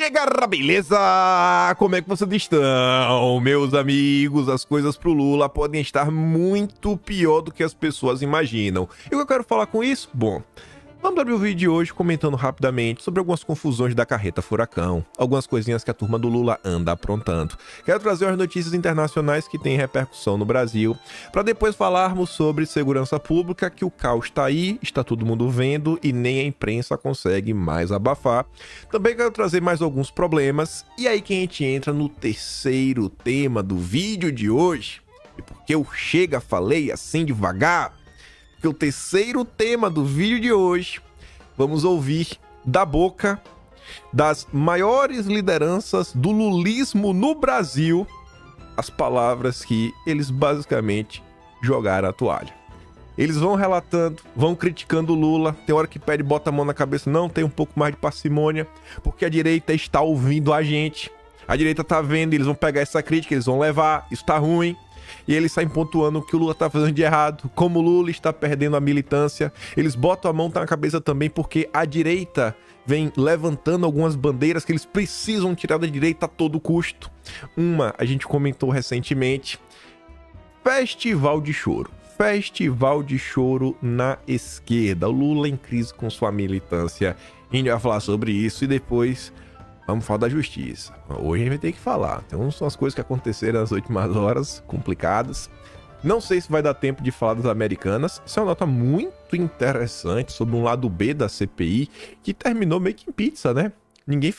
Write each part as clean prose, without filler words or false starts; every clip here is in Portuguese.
E aí, galera, beleza? Como é que vocês estão? Meus amigos, as coisas pro Lula podem estar muito pior do que as pessoas imaginam. E o que eu quero falar com isso? Bom, vamos abrir o vídeo de hoje comentando rapidamente sobre algumas confusões da carreta furacão, algumas coisinhas que a turma do Lula anda aprontando. Quero trazer as notícias internacionais que têm repercussão no Brasil, para depois falarmos sobre segurança pública, que o caos está aí, está todo mundo vendo e nem a imprensa consegue mais abafar. Também quero trazer mais alguns problemas, e aí que a gente entra no terceiro tema do vídeo de hoje. E porque eu falei assim devagar? Que o terceiro tema do vídeo de hoje, vamos ouvir da boca das maiores lideranças do lulismo no Brasil as palavras que eles basicamente jogaram a toalha. Eles vão relatando, vão criticando o Lula, tem hora que pede, bota a mão na cabeça, não, tem um pouco mais de parcimônia, porque a direita está ouvindo a gente, a direita tá vendo, eles vão pegar essa crítica, eles vão levar, isso tá ruim. E eles saem pontuando o que o Lula tá fazendo de errado, como o Lula está perdendo a militância. Eles botam a mão na cabeça também porque a direita vem levantando algumas bandeiras que eles precisam tirar da direita a todo custo. Uma, a gente comentou recentemente, festival de choro. Festival de choro na esquerda. O Lula em crise com sua militância. A gente vai falar sobre isso e depois vamos falar da justiça. Hoje a gente vai ter que falar. Tem umas coisas que aconteceram nas últimas horas, complicadas. Não sei se vai dar tempo de falar das americanas. Isso é uma nota muito interessante sobre um lado B da CPI, que terminou meio que em pizza, né? Ninguém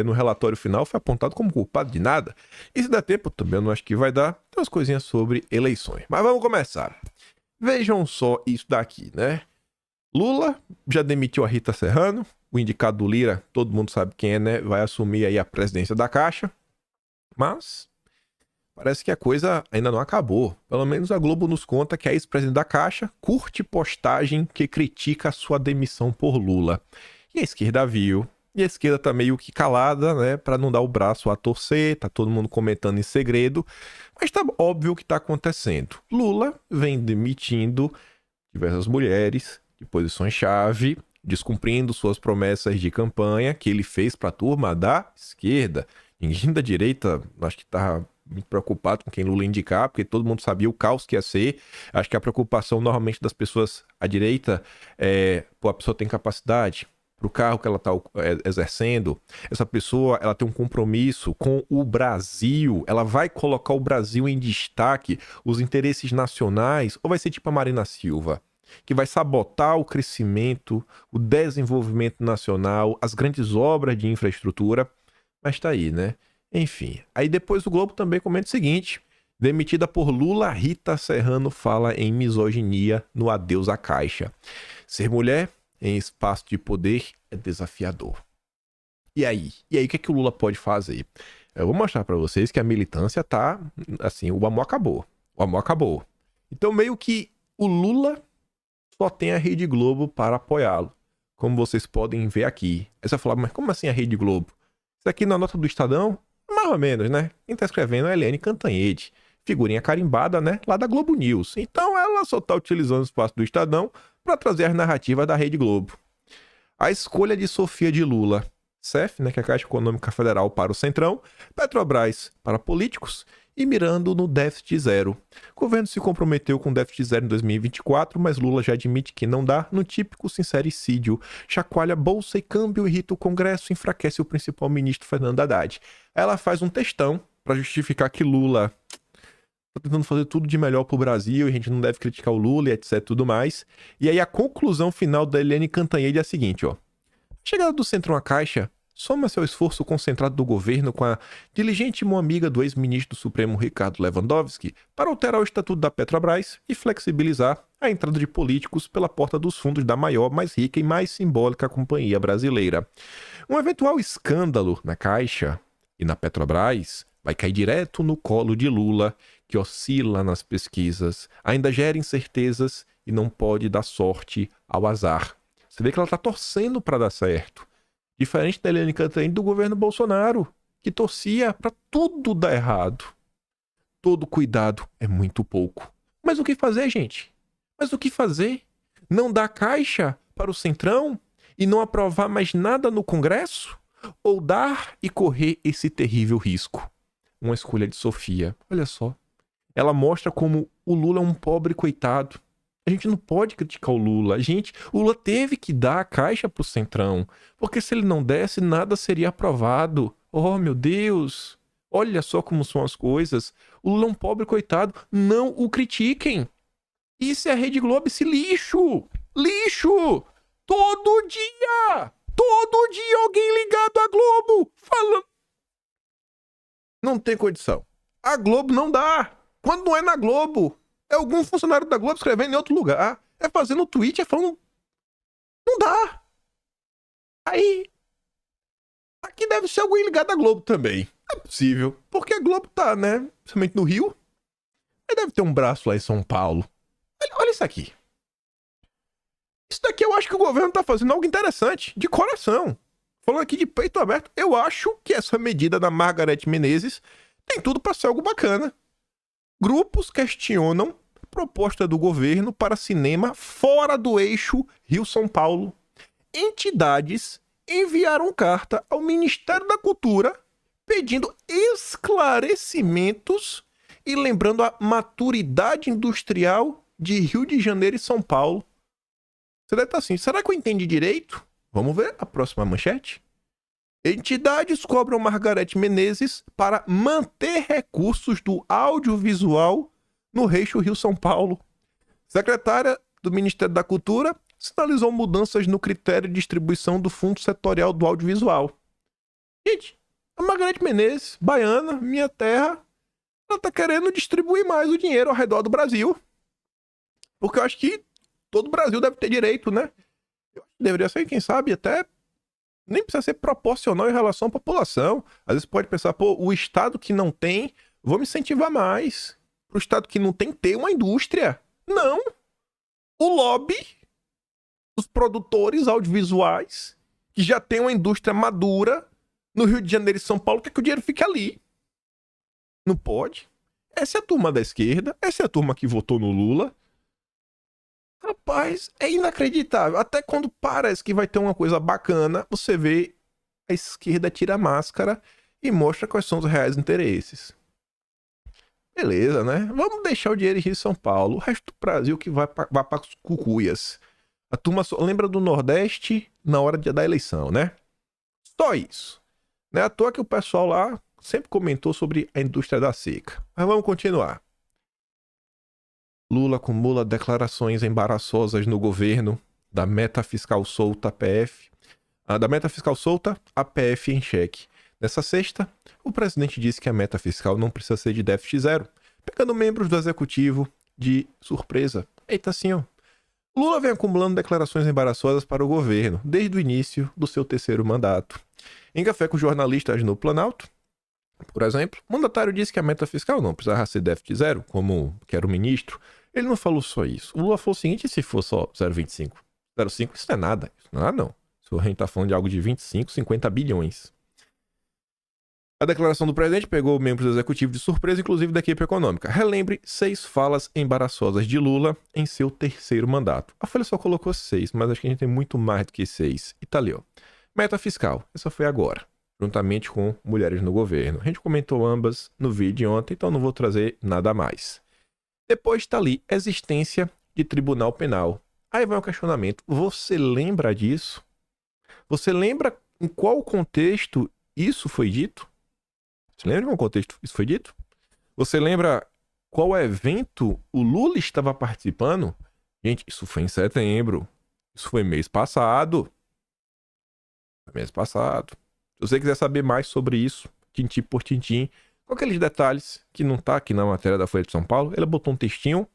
no relatório final foi apontado como culpado de nada. E se der tempo, também eu não acho que vai dar. Tem umas coisinhas sobre eleições. Mas vamos começar. Vejam só isso daqui, né? Lula já demitiu a Rita Serrano. O indicado do Lira, todo mundo sabe quem é, né? Vai assumir aí a presidência da Caixa. Mas parece que a coisa ainda não acabou. Pelo menos a Globo nos conta que a ex-presidente da Caixa curte postagem que critica a sua demissão por Lula. E a esquerda viu. E a esquerda tá meio que calada, né? Pra não dar o braço a torcer. Tá todo mundo comentando em segredo. Mas tá óbvio o que tá acontecendo. Lula vem demitindo diversas mulheres de posições-chave, descumprindo suas promessas de campanha que ele fez para a turma da esquerda. Ninguém da direita, acho que estava muito preocupado com quem Lula indicar, porque todo mundo sabia o caos que ia ser. Acho que a preocupação normalmente das pessoas à direita é, pô, a pessoa tem capacidade para o cargo que ela está exercendo, essa pessoa ela tem um compromisso com o Brasil, ela vai colocar o Brasil em destaque, os interesses nacionais, ou vai ser tipo a Marina Silva, que vai sabotar o crescimento, o desenvolvimento nacional, as grandes obras de infraestrutura, mas tá aí, né? Enfim, aí depois o Globo também comenta o seguinte, demitida por Lula, Rita Serrano fala em misoginia no adeus à Caixa. Ser mulher em espaço de poder é desafiador. E aí? E aí, o que é que o Lula pode fazer? Eu vou mostrar pra vocês que a militância tá, assim, o amor acabou. O amor acabou. Então, meio que o Lula só tem a Rede Globo para apoiá-lo, como vocês podem ver aqui. Aí você vai falar, mas como assim a Rede Globo? Isso aqui na nota do Estadão? Mais ou menos, né? Quem tá escrevendo é a Eliane Cantanhede, figurinha carimbada, né? Lá da Globo News. Então ela só tá utilizando o espaço do Estadão para trazer as narrativas da Rede Globo. A escolha de Sofia de Lula, CEF, né, que é a Caixa Econômica Federal para o Centrão, Petrobras para políticos e mirando no déficit zero. O governo se comprometeu com déficit zero em 2024, mas Lula já admite que não dá no típico sincericídio. Chacoalha bolsa e câmbio, irrita o Congresso, enfraquece o principal ministro Fernando Haddad. Ela faz um textão para justificar que Lula tá tentando fazer tudo de melhor pro Brasil, e a gente não deve criticar o Lula e etc, tudo mais. E aí a conclusão final da Eliane Cantanhede é a seguinte, ó. A chegada do Centrão à Caixa soma-se ao esforço concentrado do governo com a diligente mão amiga do ex-ministro do Supremo Ricardo Lewandowski para alterar o estatuto da Petrobras e flexibilizar a entrada de políticos pela porta dos fundos da maior, mais rica e mais simbólica companhia brasileira. Um eventual escândalo na Caixa e na Petrobras vai cair direto no colo de Lula, que oscila nas pesquisas, ainda gera incertezas e não pode dar sorte ao azar. Você vê que ela está torcendo para dar certo. Diferente da Eliane Cantanhede do governo Bolsonaro, que torcia para tudo dar errado. Todo cuidado é muito pouco. Mas o que fazer, gente? Mas o que fazer? Não dar Caixa para o Centrão e não aprovar mais nada no Congresso? ou dar e correr esse terrível risco? Uma escolha de Sofia. Olha só. Ela mostra como o Lula é um pobre coitado. A gente não pode criticar o Lula. O Lula teve que dar a caixa pro Centrão. Porque se ele não desse, nada seria aprovado. Oh, meu Deus. Olha só como são as coisas. O Lula é um pobre coitado. Não o critiquem. Isso é a Rede Globo, esse lixo. Lixo. Todo dia. Todo dia alguém ligado à Globo falando. Não tem condição. A Globo não dá. Quando não é na Globo, é algum funcionário da Globo escrevendo em outro lugar. É fazendo tweet, é falando. Não dá. Aí. Aqui deve ser alguém ligado à Globo também. É possível. Porque a Globo tá, né? Principalmente no Rio. Aí deve ter um braço lá em São Paulo. Olha isso aqui. Isso daqui eu acho que o governo tá fazendo algo interessante. De coração. Falando aqui de peito aberto, eu acho que essa medida da Margareth Menezes tem tudo para ser algo bacana. Grupos questionam a proposta do governo para cinema fora do eixo Rio-São Paulo. Entidades enviaram carta ao Ministério da Cultura pedindo esclarecimentos e lembrando a maturidade industrial de Rio de Janeiro e São Paulo. Você deve estar assim, será que eu entendi direito? Vamos ver a próxima manchete. Entidades cobram Margareth Menezes para manter recursos do audiovisual no eixo Rio-São Paulo. Secretária do Ministério da Cultura sinalizou mudanças no critério de distribuição do Fundo Setorial do Audiovisual. Gente, a Margareth Menezes, baiana, minha terra, ela tá querendo distribuir mais o dinheiro ao redor do Brasil. Porque eu acho que todo o Brasil deve ter direito, né? Deveria ser, quem sabe, até nem precisa ser proporcional em relação à população. Às vezes pode pensar, pô, o estado que não tem, vamos incentivar mais. Pro estado que não tem, ter uma indústria. Não. O lobby, os produtores audiovisuais, que já tem uma indústria madura no Rio de Janeiro e São Paulo, quer que o dinheiro fique ali. Não pode. Essa é a turma da esquerda, essa é a turma que votou no Lula. Rapaz, é inacreditável. Até quando parece que vai ter uma coisa bacana, você vê a esquerda tira a máscara e mostra quais são os reais interesses. Beleza, né? Vamos deixar o dinheiro em Rio e São Paulo. O resto do Brasil que vai para as cucuias. A turma só lembra do Nordeste na hora da eleição, né? Só isso. Não é à toa que o pessoal lá sempre comentou sobre a indústria da seca. Mas vamos continuar. Lula acumula declarações embaraçosas no governo da meta fiscal solta, APF. Da meta fiscal solta, APF em xeque. Nessa sexta, o presidente disse que a meta fiscal não precisa ser de déficit zero, pegando membros do executivo de surpresa. Eita, assim, ó. Lula vem acumulando declarações embaraçosas para o governo desde o início do seu terceiro mandato. Em café com jornalistas no Planalto, por exemplo, o mandatário disse que a meta fiscal não precisava ser déficit zero, como quer o ministro. Ele não falou só isso. O Lula falou o seguinte, e se for só 0,25? 0,5, isso não é nada. Isso não é nada, não. Se a gente tá falando de algo de 25, 50 bilhões. A declaração do presidente pegou membros do executivo de surpresa, inclusive da equipe econômica. Relembre 6 falas embaraçosas de Lula em seu terceiro mandato. A Folha só colocou 6, mas acho que a gente tem muito mais do que 6. E tá ali, ó. Meta fiscal. Essa foi agora, juntamente com mulheres no governo. A gente comentou ambas no vídeo de ontem, então não vou trazer nada mais. Depois está ali, existência de tribunal penal. Aí vai um questionamento. Você lembra disso? Você lembra em qual contexto isso foi dito? Você lembra em qual contexto isso foi dito? Você lembra qual evento o Lula estava participando? Gente, isso foi em setembro. Isso foi mês passado. Mês passado. Se você quiser saber mais sobre isso, tintim por tintim, com aqueles detalhes que não tá aqui na matéria da Folha de São Paulo, ela botou um textinho,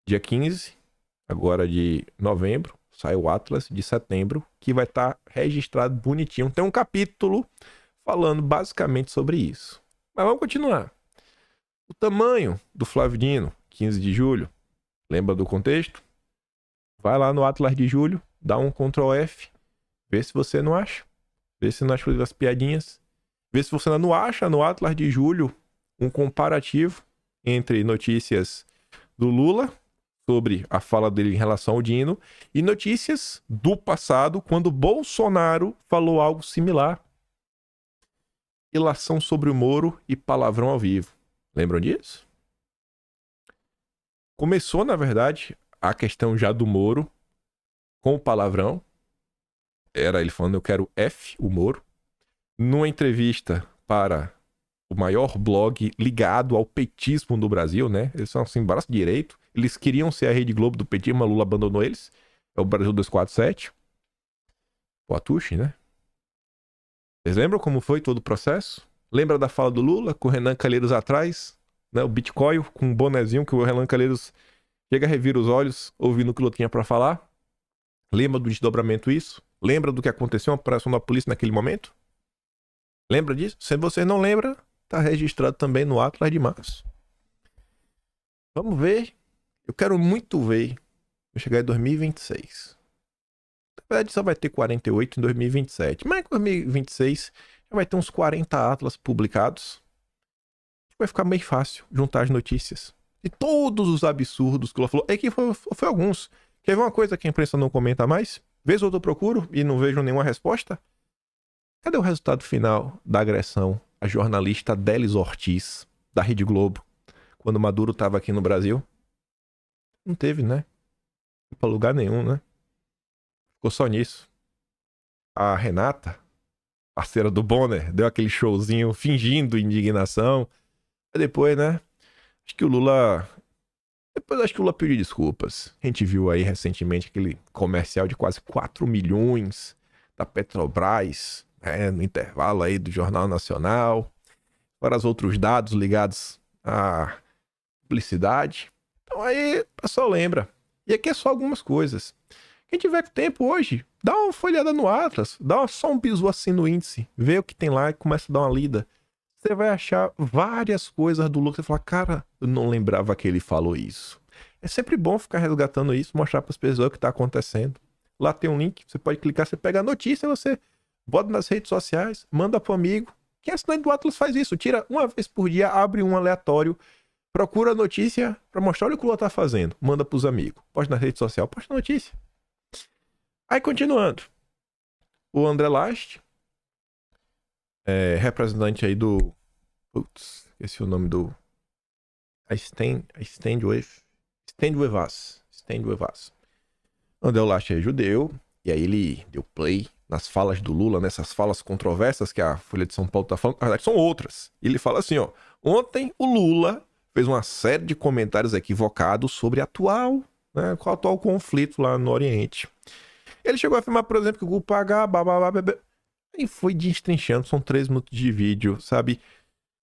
dia 15, agora de novembro, sai o Atlas de setembro, que vai estar registrado bonitinho. Tem um capítulo falando basicamente sobre isso. Mas vamos continuar. O tamanho do Flávio Dino, 15 de julho, lembra do contexto? Vai lá no Atlas de julho, dá um Ctrl F, vê se você não acha. Vê se não acha as piadinhas. Vê se você não acha no Atlas de julho um comparativo entre notícias do Lula sobre a fala dele em relação ao Dino e notícias do passado quando Bolsonaro falou algo similar. ilação sobre o Moro e palavrão ao vivo. Lembram disso? Começou, na verdade, a questão já do Moro com o palavrão. Era ele falando, eu quero F, o Moro. Numa entrevista para o maior blog ligado ao petismo no Brasil, né? Eles são assim, braço direito. Eles queriam ser a Rede Globo do petismo, mas Lula abandonou eles. É o Brasil 247. O Atushi, né? Vocês lembram como foi todo o processo? Lembra da fala do Lula com o Renan Calheiros atrás? Né? O Bitcoin com um bonezinho que o Renan Calheiros chega a revir os olhos ouvindo o que o Lula tinha pra falar? Lembra do desdobramento isso? Lembra do que aconteceu na operação da polícia naquele momento? Lembra disso? Se você não lembra, tá registrado também no Atlas de Março. Vamos ver. Eu quero muito ver. Vou chegar em 2026. Na verdade, só vai ter 48 em 2027. Mas em 2026 já vai ter uns 40 Atlas publicados. Vai ficar bem fácil juntar as notícias. E todos os absurdos que o Lula falou. É que foi alguns. Quer ver uma coisa que a imprensa não comenta mais? Vez ou outra eu procuro e não vejo nenhuma resposta? Cadê o resultado final da agressão à jornalista Délis Ortiz, da Rede Globo, quando Maduro estava aqui no Brasil? Não teve, né? Não foi pra lugar nenhum, né? Ficou só nisso. A Renata, parceira do Bonner, deu aquele showzinho fingindo indignação. Aí depois, né? Acho que o Lula pediu desculpas. A gente viu aí recentemente aquele comercial de quase 4 milhões da Petrobras, no intervalo aí do Jornal Nacional. Para os outros dados ligados à publicidade. Então aí o pessoal lembra. E aqui é só algumas coisas. Quem tiver tempo hoje, dá uma folhada no Atlas, dá só um bisu assim no índice, vê o que tem lá e começa a dar uma lida. Você vai achar várias coisas do Lula que você fala, cara, eu não lembrava que ele falou isso. É sempre bom ficar resgatando isso, mostrar para as pessoas o que está acontecendo. Lá tem um link, você pode clicar, você pega a notícia, você bota nas redes sociais, manda pro amigo. Quem é assinante do Atlas faz isso, tira uma vez por dia, abre um aleatório, procura a notícia para mostrar o que o Lula tá fazendo, manda pros amigos. Posta na rede social, posta a notícia. Aí continuando, o André Last, representante aí do... Putz, esqueci o nome do... Stand with Us. André Last é judeu, e aí ele deu play nas falas do Lula, nessas falas controversas que a Folha de São Paulo tá falando, na verdade são outras. Ele fala assim, ó, ontem o Lula fez uma série de comentários equivocados sobre o atual conflito lá no Oriente. Ele chegou a afirmar, por exemplo, que o grupo H, e foi destrinchando, são 3 minutos de vídeo, sabe?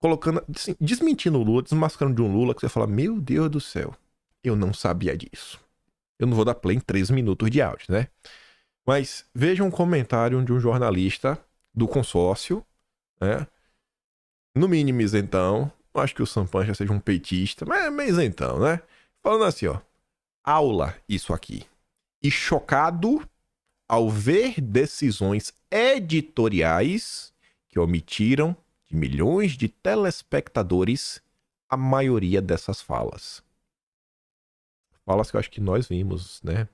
Colocando, assim, desmentindo o Lula, desmascarando de um Lula, que você fala, meu Deus do céu, eu não sabia disso. Eu não vou dar play em 3 minutos de áudio, né? Mas veja um comentário de um jornalista do consórcio, né? No mínimo isentão, não acho que o Sampancha seja um petista, mas é meio isentão, né? Falando assim, ó, aula isso aqui. E chocado ao ver decisões editoriais que omitiram de milhões de telespectadores a maioria dessas falas. Falas que eu acho que nós vimos, né?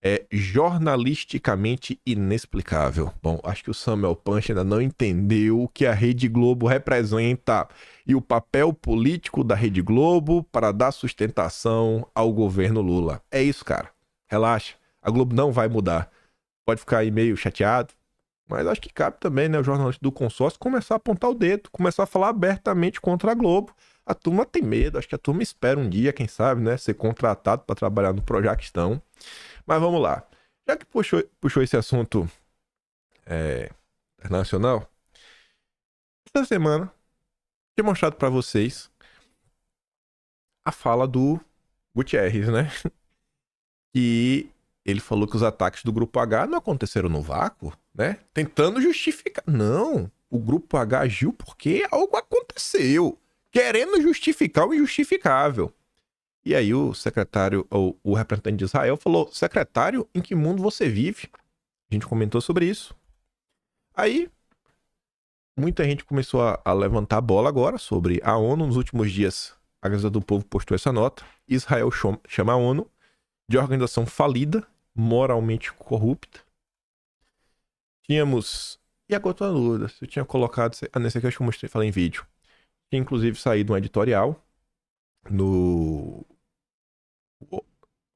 É jornalisticamente inexplicável. Bom, acho que o Samuel Punch ainda não entendeu o que a Rede Globo representa e o papel político da Rede Globo para dar sustentação ao governo Lula. É isso, cara. Relaxa. A Globo não vai mudar. Pode ficar aí meio chateado, mas acho que cabe também, né, o jornalista do consórcio começar a apontar o dedo, começar a falar abertamente contra a Globo. A turma tem medo, acho que a turma espera um dia, quem sabe, né, ser contratado para trabalhar no Projaquistão. Mas vamos lá. Já que puxou esse assunto internacional, essa semana tinha mostrado para vocês a fala do Gutierrez, né? E ele falou que os ataques do Grupo H não aconteceram no vácuo, né? Tentando justificar. Não, o Grupo H agiu porque algo aconteceu, querendo justificar o injustificável. E aí o secretário, ou o representante de Israel falou, secretário, em que mundo você vive? A gente comentou sobre isso. Aí, muita gente começou a levantar a bola agora sobre a ONU. Nos últimos dias, a Gazeta do Povo postou essa nota. Israel chama a ONU de organização falida, moralmente corrupta. Tínhamos E agora eu tô na dúvida se eu tinha colocado. Nesse aqui eu acho que eu mostrei, falei em vídeo. Tinha inclusive saído um editorial no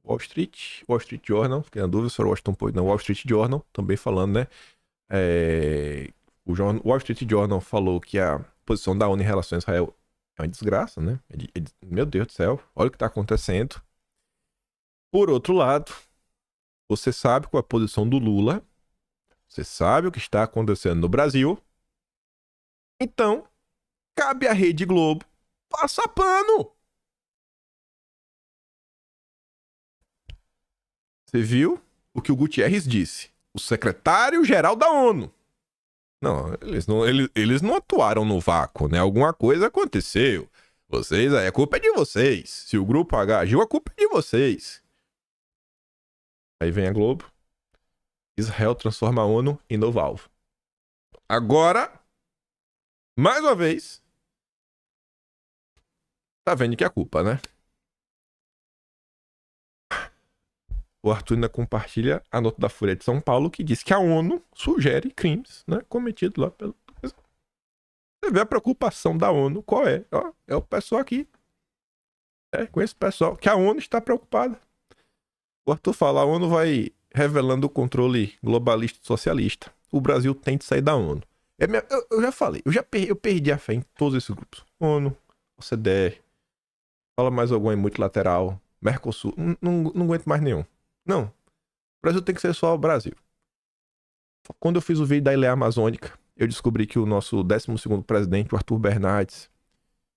Wall Street Journal, fiquei na dúvida se era o Washington Post, não, Wall Street Journal, também falando, né? O Wall Street Journal falou que a posição da ONU em relação a Israel é uma desgraça, né? Meu Deus do céu, olha o que tá acontecendo. Por outro lado, você sabe qual é a posição do Lula, você sabe o que está acontecendo no Brasil, então cabe à Rede Globo passar pano. Você viu o que o Guterres disse? O secretário-geral da ONU. Não, eles não atuaram no vácuo, né? Alguma coisa aconteceu. Vocês, a culpa é de vocês. Se o grupo H agiu, a culpa é de vocês. Aí vem a Globo. Israel transforma a ONU em novo alvo. Agora, mais uma vez, tá vendo que é a culpa, né? O Arthur ainda compartilha a nota da Folha de São Paulo que diz que a ONU sugere crimes, né, cometidos lá pelo... Você vê a preocupação da ONU, qual é? Ó, é o pessoal aqui. Com esse pessoal, que a ONU está preocupada. O Arthur fala, a ONU vai revelando o controle globalista e socialista. O Brasil tem de sair da ONU. Eu já falei, eu perdi a fé em todos esses grupos. ONU, OCDE, fala mais algum aí multilateral, Mercosul, não aguento mais nenhum. Não, o Brasil tem que ser só o Brasil. Quando eu fiz o vídeo da Ilha Amazônica, eu descobri que o nosso 12º presidente, o Arthur Bernardes,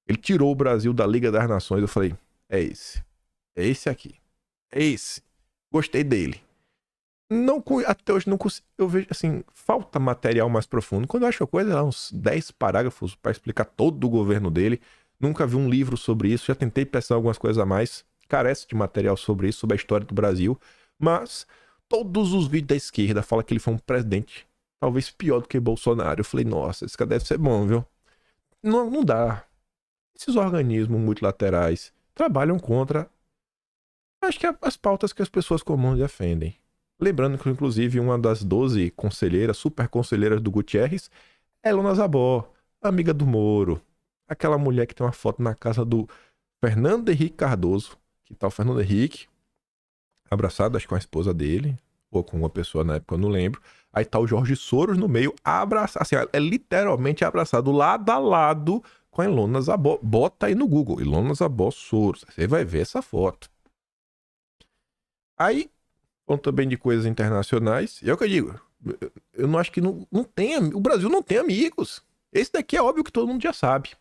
ele tirou o Brasil da Liga das Nações. Eu falei, é esse aqui, é esse. Gostei dele. Até hoje não consigo, eu vejo assim, falta material mais profundo. Quando eu acho a coisa, lá uns 10 parágrafos para explicar todo o governo dele. Nunca vi um livro sobre isso, já tentei pensar algumas coisas a mais. Carece de material sobre isso, sobre a história do Brasil. Mas todos os vídeos da esquerda falam que ele foi um presidente talvez pior do que Bolsonaro. Eu falei, nossa, esse cara deve ser bom, viu? Não dá. Esses organismos multilaterais trabalham contra, acho que as pautas que as pessoas comuns defendem. Lembrando que, inclusive, uma das 12 conselheiras, super conselheiras do Guterres, é Ilona Zabó, amiga do Moro. Aquela mulher que tem uma foto na casa do Fernando Henrique Cardoso. Que tá o Fernando Henrique, abraçado, acho que com a esposa dele, ou com uma pessoa na época, eu não lembro. Aí tá o Jorge Soros no meio, abraçado, assim, é literalmente abraçado, lado a lado com a Ilona Zabó. Bota aí no Google, Ilona Zabó Soros, você vai ver essa foto. Aí, falando também de coisas internacionais, e é o que eu digo, eu não acho que não tem, o Brasil não tem amigos. Esse daqui é óbvio que todo mundo já sabe.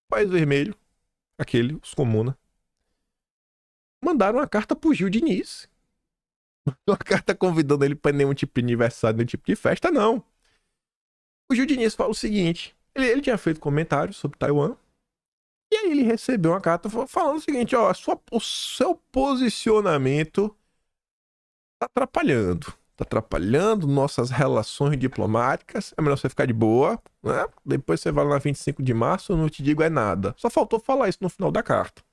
País Vermelho, aquele, os Comuna, mandaram uma carta pro Gil Diniz. Uma carta convidando ele para nenhum tipo de aniversário, nenhum tipo de festa, não. O Gil Diniz fala o seguinte, ele tinha feito comentários sobre Taiwan, e aí ele recebeu uma carta falando o seguinte, ó, o seu posicionamento tá atrapalhando nossas relações diplomáticas, é melhor você ficar de boa, né? Depois você vai lá na 25 de março, eu não te digo é nada. Só faltou falar isso no final da carta.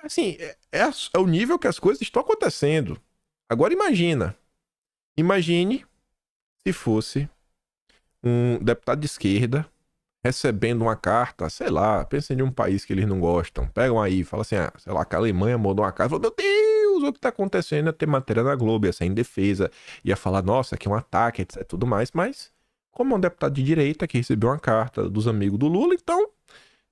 Assim, é o nível que as coisas estão acontecendo. Agora imagine se fosse um deputado de esquerda recebendo uma carta, sei lá, pensem em um país que eles não gostam, pegam aí, falam assim, sei lá, que a Alemanha mandou uma carta, fala, meu Deus, o que tá acontecendo? Ia ter matéria na Globo, ia ser em defesa, ia falar, nossa, aqui é um ataque, etc, tudo mais, mas como é um deputado de direita que recebeu uma carta dos amigos do Lula, então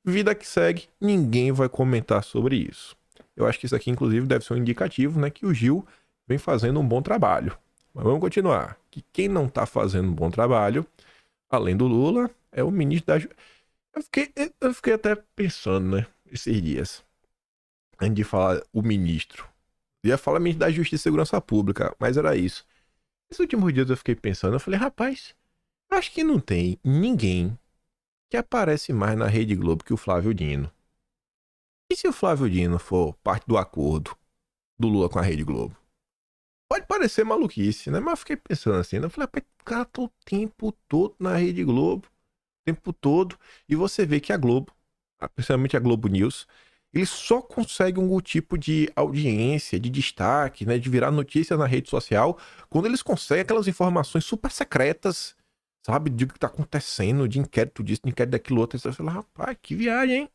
vida que segue, ninguém vai comentar sobre isso. Eu acho que isso aqui, inclusive, deve ser um indicativo, né, que o Gil vem fazendo um bom trabalho. Mas vamos continuar. Que quem não tá fazendo um bom trabalho, além do Lula, é o ministro da... Eu fiquei até pensando, né, esses dias, antes de falar o ministro. Eu ia falar ministro da Justiça e Segurança Pública, mas era isso. Esses últimos dias eu fiquei pensando, eu falei, rapaz, acho que não tem ninguém que aparece mais na Rede Globo que o Flávio Dino. E se o Flávio Dino for parte do acordo do Lula com a Rede Globo? Pode parecer maluquice, né? Mas eu fiquei pensando assim, né? Eu falei, o cara tá o tempo todo na Rede Globo, o tempo todo, e você vê que a Globo, principalmente a Globo News, Ele só consegue um tipo de audiência, de destaque, né, de virar notícia na rede social, quando eles conseguem aquelas informações super secretas, sabe, de o que tá acontecendo, de inquérito disso, de inquérito daquilo outro. Você fala, rapaz, que viagem, hein?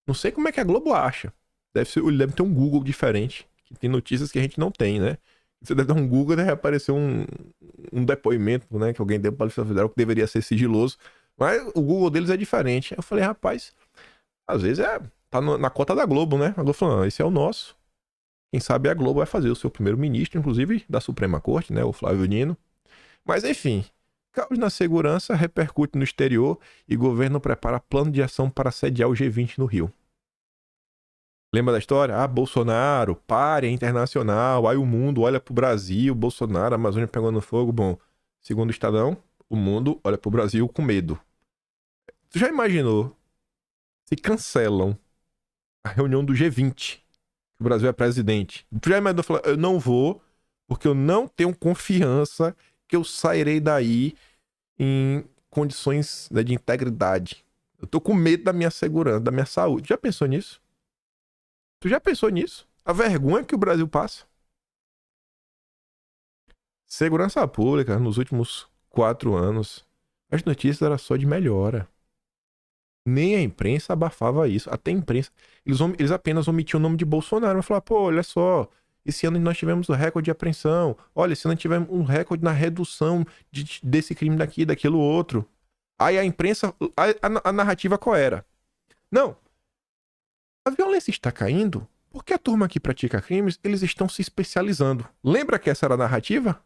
Não sei como é que a Globo acha. Ele deve ter um Google diferente, que tem notícias que a gente não tem, né? Você deve dar um Google e deve aparecer um depoimento, né, que alguém deu para a Polícia Federal que deveria ser sigiloso. Mas o Google deles é diferente. Aí eu falei, rapaz, às vezes tá na cota da Globo, né? A Globo falou, não, esse é o nosso. Quem sabe a Globo vai fazer o seu primeiro-ministro, inclusive da Suprema Corte, né? O Flávio Dino. Mas enfim, caos na segurança repercute no exterior e governo prepara plano de ação para sediar o G20 no Rio. Lembra da história? Ah, Bolsonaro, párea internacional, aí o mundo olha pro Brasil, Bolsonaro, a Amazônia pegando fogo. Bom, segundo o Estadão, o mundo olha pro Brasil com medo. Tu já imaginou se cancelam a reunião do G20, que o Brasil é presidente? Tu já imaginou falar, eu não vou, porque eu não tenho confiança que eu sairei daí em condições, né, de integridade. Eu tô com medo da minha segurança, da minha saúde. Já pensou nisso? Tu já pensou nisso? A vergonha que o Brasil passa? Segurança pública, nos últimos 4 anos, as notícias eram só de melhora. Nem a imprensa abafava isso. Até a imprensa. Eles apenas omitiam o nome de Bolsonaro. Mas falaram, pô, olha só. Esse ano nós tivemos um recorde de apreensão. Olha, esse ano tivemos um recorde na redução desse crime daqui, daquilo outro. Aí a imprensa. A narrativa qual era? Não. A violência está caindo porque a turma que pratica crimes, eles estão se especializando. Lembra que essa era a narrativa?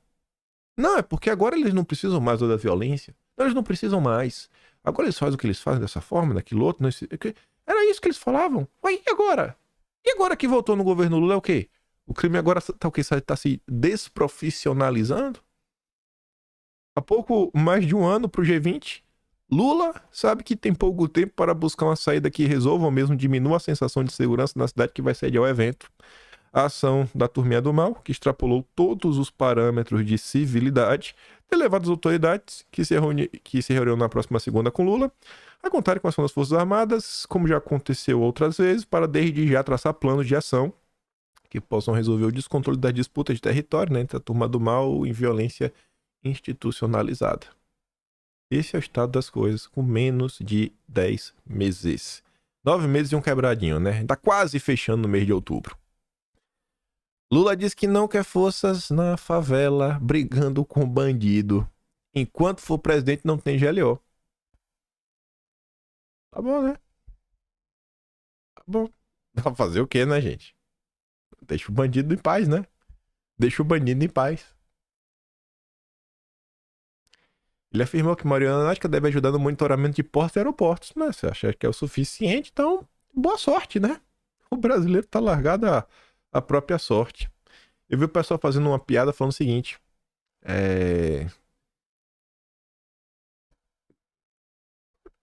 Não, é porque agora eles não precisam mais da violência. Não, eles não precisam mais. Agora eles fazem o que eles fazem dessa forma, daquilo outro. Era isso que eles falavam. Mas e agora? E agora que voltou no governo Lula é o quê? O crime agora tá o quê? Tá se desprofissionalizando? Há pouco mais de um ano pro G20. Lula sabe que tem pouco tempo para buscar uma saída que resolva ou mesmo diminua a sensação de segurança na cidade que vai sediar o evento. A ação da Turminha do Mal, que extrapolou todos os parâmetros de civilidade, tem levado as autoridades, que se reuniram na próxima segunda com Lula, a contarem com a ação das Forças Armadas, como já aconteceu outras vezes, para desde já traçar planos de ação que possam resolver o descontrole das disputas de território, né, entre a Turma do Mal e violência institucionalizada. Esse é o estado das coisas, com menos de 10 meses. 9 meses e um quebradinho, né? Tá quase fechando no mês de outubro. Lula diz que não quer forças na favela brigando com bandido. Enquanto for presidente, não tem GLO. Tá bom, né? Tá bom. Vai fazer o quê, né, gente? Deixa o bandido em paz, né? Deixa o bandido em paz. Ele afirmou que Mariana Náutica deve ajudar no monitoramento de portos e aeroportos. Né? Você acha que é o suficiente? Então, boa sorte, né? O brasileiro tá largado à própria sorte. Eu vi o pessoal fazendo uma piada falando o seguinte.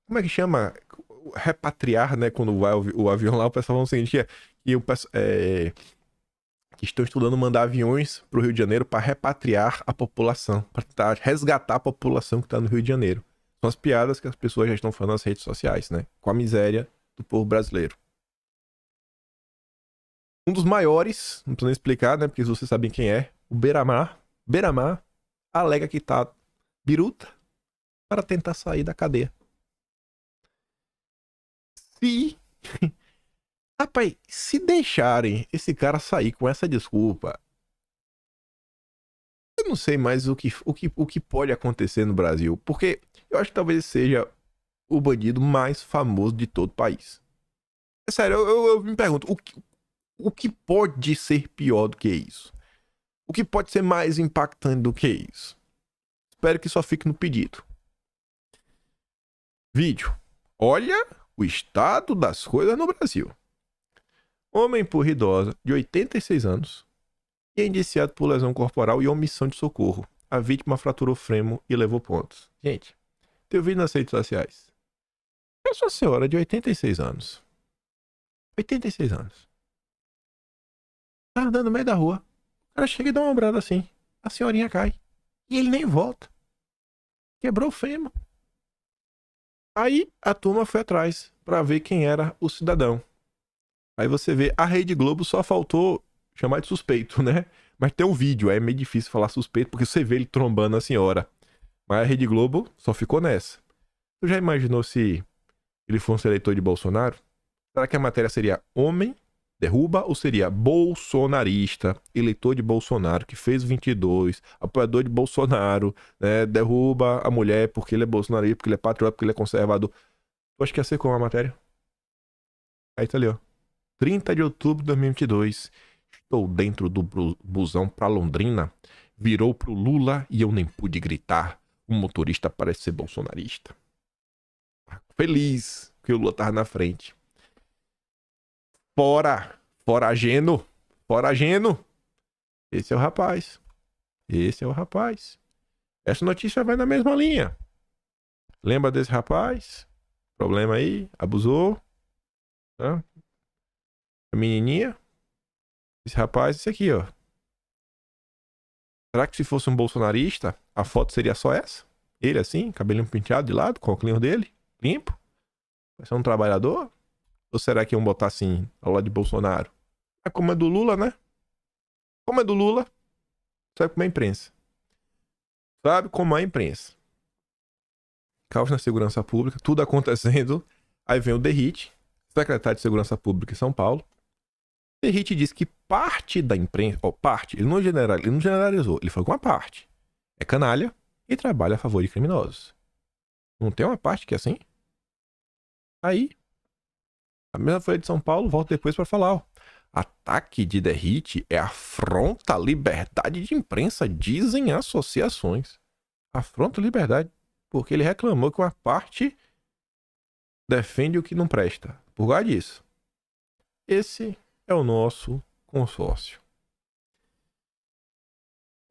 Como é que chama? Repatriar, né? Quando vai o avião lá, o pessoal falando o seguinte: que estão estudando mandar aviões pro Rio de Janeiro para repatriar a população, para tentar resgatar a população que tá no Rio de Janeiro. São as piadas que as pessoas já estão falando nas redes sociais, né? Com a miséria do povo brasileiro. Um dos maiores, não preciso nem explicar, né? Porque vocês sabem quem é, o Beiramar alega que tá biruta para tentar sair da cadeia. Rapaz, se deixarem esse cara sair com essa desculpa, eu não sei mais o que pode acontecer no Brasil. Porque eu acho que talvez seja o bandido mais famoso de todo o país. É sério, eu me pergunto, o que pode ser pior do que isso? O que pode ser mais impactante do que isso? Espero que só fique no pedido. Vídeo. Olha o estado das coisas no Brasil. Homem empurra idosa de 86 anos e é indiciado por lesão corporal e omissão de socorro. A vítima fraturou fêmur e levou pontos. Gente, tem vídeo nas redes sociais. Essa é uma senhora de 86 anos. 86 anos. Tá andando no meio da rua. O cara chega e dá uma ombrada assim. A senhorinha cai. E ele nem volta. Quebrou o fêmur. Aí a turma foi atrás pra ver quem era o cidadão. Aí você vê, a Rede Globo só faltou chamar de suspeito, né? Mas tem um vídeo, é meio difícil falar suspeito, porque você vê ele trombando a senhora. Mas a Rede Globo só ficou nessa. Tu já imaginou se ele fosse eleitor de Bolsonaro? Será que a matéria seria homem derruba ou seria bolsonarista, eleitor de Bolsonaro, que fez 22, apoiador de Bolsonaro, né, derruba a mulher porque ele é bolsonarista, porque ele é patriota, porque ele é conservador? Eu acho que ia ser como a matéria. Aí tá ali, ó. 30 de outubro de 2022. Estou dentro do busão pra Londrina. Virou pro Lula e eu nem pude gritar. O motorista parece ser bolsonarista. Feliz que o Lula tava na frente. Fora! Foragendo! Foragendo! Esse é o rapaz. Esse é o rapaz. Essa notícia vai na mesma linha. Lembra desse rapaz? Problema aí? Abusou? Né? A menininha? Esse rapaz, esse aqui, ó. Será que se fosse um bolsonarista, a foto seria só essa? Ele assim, cabelinho penteado de lado, com o óculos dele, limpo? Vai ser um trabalhador? Ou será que iam botar assim, ao lado de Bolsonaro? É como é do Lula, né? Como é do Lula, sabe como é a imprensa. Sabe como é a imprensa. Caos na segurança pública, tudo acontecendo. Aí vem o Derrite, secretário de Segurança Pública em São Paulo. Derrite diz que parte da imprensa, parte, ele não generalizou, ele falou que uma parte é canalha e trabalha a favor de criminosos. Não tem uma parte que é assim? Aí, a mesma Folha de São Paulo volta depois para falar, ó. Ataque de Derrite é afronta à liberdade de imprensa, dizem associações. Afronta a liberdade, porque ele reclamou que uma parte defende o que não presta. Por causa disso. Esse é o nosso consórcio.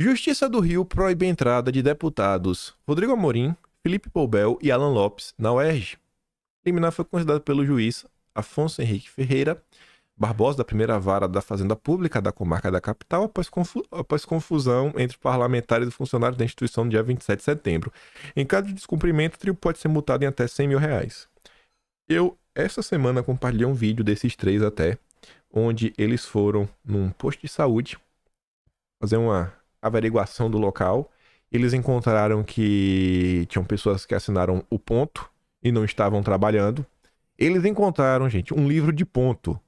Justiça do Rio proíbe a entrada de deputados Rodrigo Amorim, Felipe Poubel e Alan Lopes na UERJ. A liminar foi considerada pelo juiz Afonso Henrique Ferreira Barbosa, da primeira vara da Fazenda Pública da comarca da capital, após confusão entre parlamentares e funcionários da instituição no dia 27 de setembro. Em caso de descumprimento, o trio pode ser multado em até R$100 mil. Eu, essa semana, compartilhei um vídeo desses três até, onde eles foram num posto de saúde fazer uma averiguação do local. Eles encontraram que tinham pessoas que assinaram o ponto e não estavam trabalhando. Eles encontraram, gente, um livro de ponto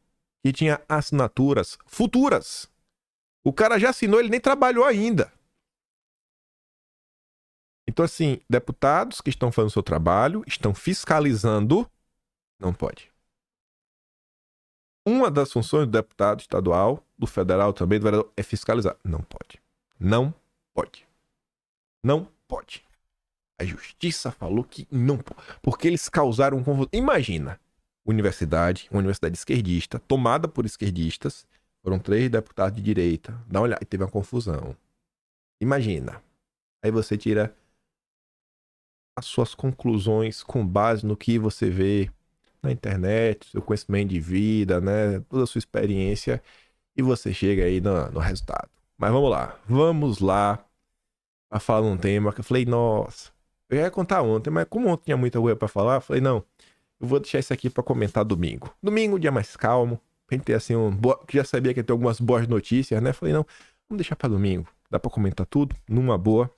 que tinha assinaturas futuras. O cara já assinou, ele nem trabalhou ainda. Então, assim, deputados que estão fazendo o seu trabalho, estão fiscalizando, não pode. Uma das funções do deputado estadual, do federal também, do vereador, é fiscalizar. Não pode. Não pode. Não pode. A justiça falou que não pode. Porque eles causaram confusão. Imagina, uma universidade esquerdista, tomada por esquerdistas, foram 3 deputados de direita. Dá uma olhada, e teve uma confusão. Imagina. Aí você tira as suas conclusões com base no que você vê na internet, seu conhecimento de vida, né? Toda a sua experiência, e você chega aí no resultado. Mas vamos lá pra falar num tema que eu falei, nossa, eu ia contar ontem, mas como ontem tinha muita coisa pra falar, eu falei, não, eu vou deixar isso aqui pra comentar domingo. Domingo, dia mais calmo, pra gente ter assim, que já sabia que ia ter algumas boas notícias, né? Falei, não, vamos deixar pra domingo, dá pra comentar tudo, numa boa.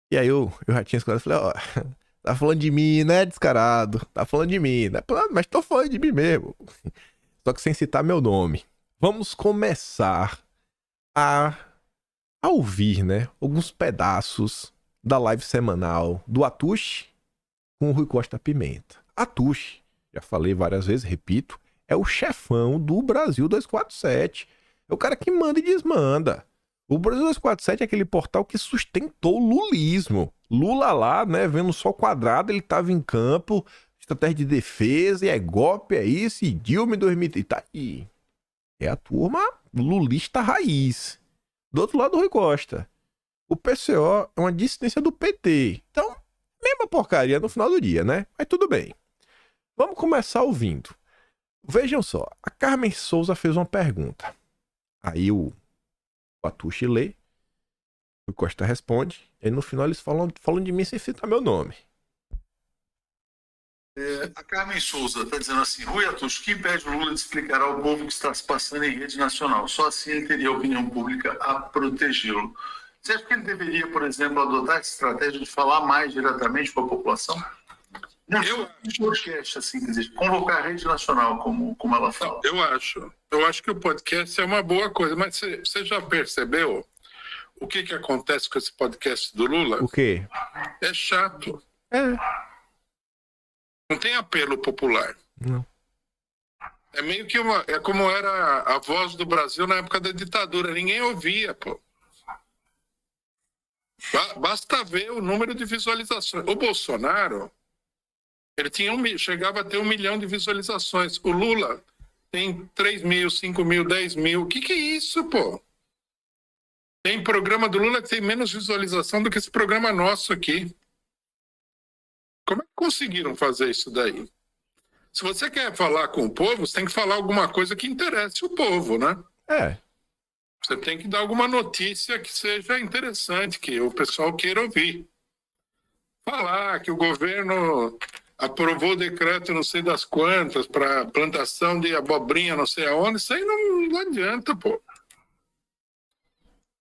E aí eu já tinha escutado, falei, ó, tá falando de mim, né, descarado? Tá falando de mim, né? Mas tô falando de mim mesmo. Só que sem citar meu nome. Vamos começar a ouvir, né, alguns pedaços da live semanal do Atush com o Rui Costa Pimenta. Atush, já falei várias vezes, repito, é o chefão do Brasil 247. É o cara que manda e desmanda. O Brasil 247 é aquele portal que sustentou o lulismo. Lula lá, né, vendo só quadrado, ele tava em campo, estratégia de defesa, e é golpe, é isso, e Dilma em 2030. Tá aí. É a turma lulista raiz. Do outro lado, o Rui Costa. O PCO é uma dissidência do PT. Então, mesma porcaria no final do dia, né? Mas tudo bem. Vamos começar ouvindo. Vejam só, a Carmen Souza fez uma pergunta. Aí o Atushi lê, o Costa responde, e no final eles falam de mim sem citar meu nome. A Carmen Souza está dizendo assim: Rui Atus, o que impede o Lula de explicar ao povo o que está se passando em rede nacional? Só assim ele teria a opinião pública a protegê-lo. Você acha que ele deveria, por exemplo, adotar essa estratégia de falar mais diretamente com a população? Não, eu acho. Podcast, assim, quer dizer, convocar a rede nacional, como ela fala. Eu acho que o podcast é uma boa coisa, mas você já percebeu o que acontece com esse podcast do Lula? O quê? É chato. Não tem apelo popular. Não. É meio que é como era a Voz do Brasil na época da ditadura. Ninguém ouvia, pô. Basta ver o número de visualizações. O Bolsonaro, ele chegava a ter 1 milhão de visualizações. O Lula tem 3 mil, 5 mil, 10 mil. O que é isso, pô? Tem programa do Lula que tem menos visualização do que esse programa nosso aqui. Como é que conseguiram fazer isso daí? Se você quer falar com o povo, você tem que falar alguma coisa que interesse o povo, né? Você tem que dar alguma notícia que seja interessante, que o pessoal queira ouvir. Falar que o governo aprovou o decreto não sei das quantas para plantação de abobrinha não sei aonde, isso aí não adianta, pô.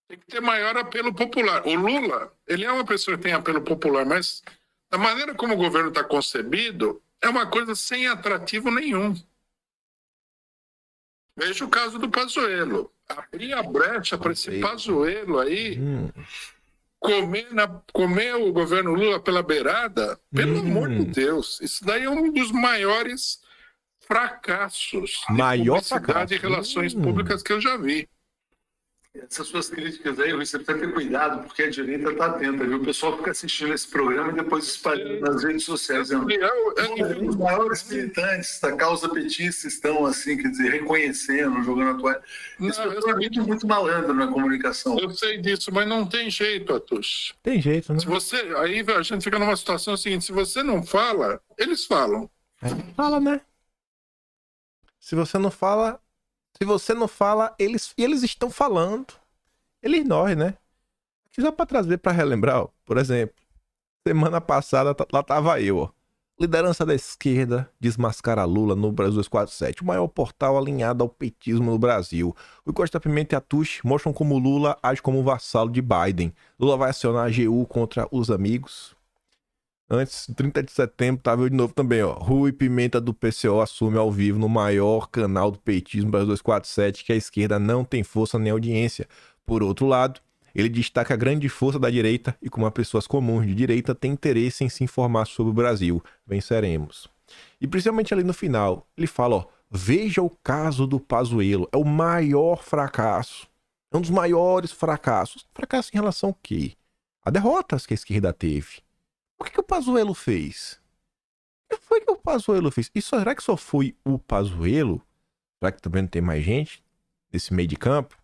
Tem que ter maior apelo popular. O Lula, ele é uma pessoa que tem apelo popular, mas da maneira como o governo está concebido, é uma coisa sem atrativo nenhum. Veja o caso do Pazuello. Abrir a brecha para esse Pazuello aí comer o governo Lula pela beirada, pelo amor de Deus. Isso daí é um dos maiores fracassos de publicidade e relações públicas que eu já vi. Essas suas críticas aí, Luiz, você precisa ter cuidado, porque a direita está atenta, viu? O pessoal fica assistindo esse programa e depois espalhando nas redes sociais. Os maiores militantes da causa petista estão, assim, quer dizer, reconhecendo, jogando a toalha. Esse pessoal é muito malandro na comunicação. Eu sei disso, mas não tem jeito, Atus. Tem jeito, né? Aí a gente fica numa situação seguinte: se você não fala, eles falam. Fala, né? Se você não fala, eles estão falando. Eles nós, né? Só pra trazer, pra relembrar, ó, por exemplo, semana passada lá tava eu, ó. Liderança da esquerda desmascara Lula no Brasil 247, o maior portal alinhado ao petismo no Brasil. O Costa Pimenta e Atush mostram como Lula age como vassalo de Biden. Lula vai acionar a AGU contra os amigos. Antes, 30 de setembro, tava eu de novo também, ó. Rui Pimenta do PCO assume ao vivo no maior canal do petismo Brasil 247 que a esquerda não tem força nem audiência. Por outro lado, ele destaca a grande força da direita e como as pessoas comuns de direita têm interesse em se informar sobre o Brasil. Venceremos. E principalmente ali no final, ele fala, ó, veja o caso do Pazuello, é o maior fracasso. É um dos maiores fracassos. Fracasso em relação ao quê? A derrotas que a esquerda teve. O que o Pazuello fez? O que foi que o Pazuello fez? E será que só foi o Pazuello? Será que também não tem mais gente nesse meio de campo?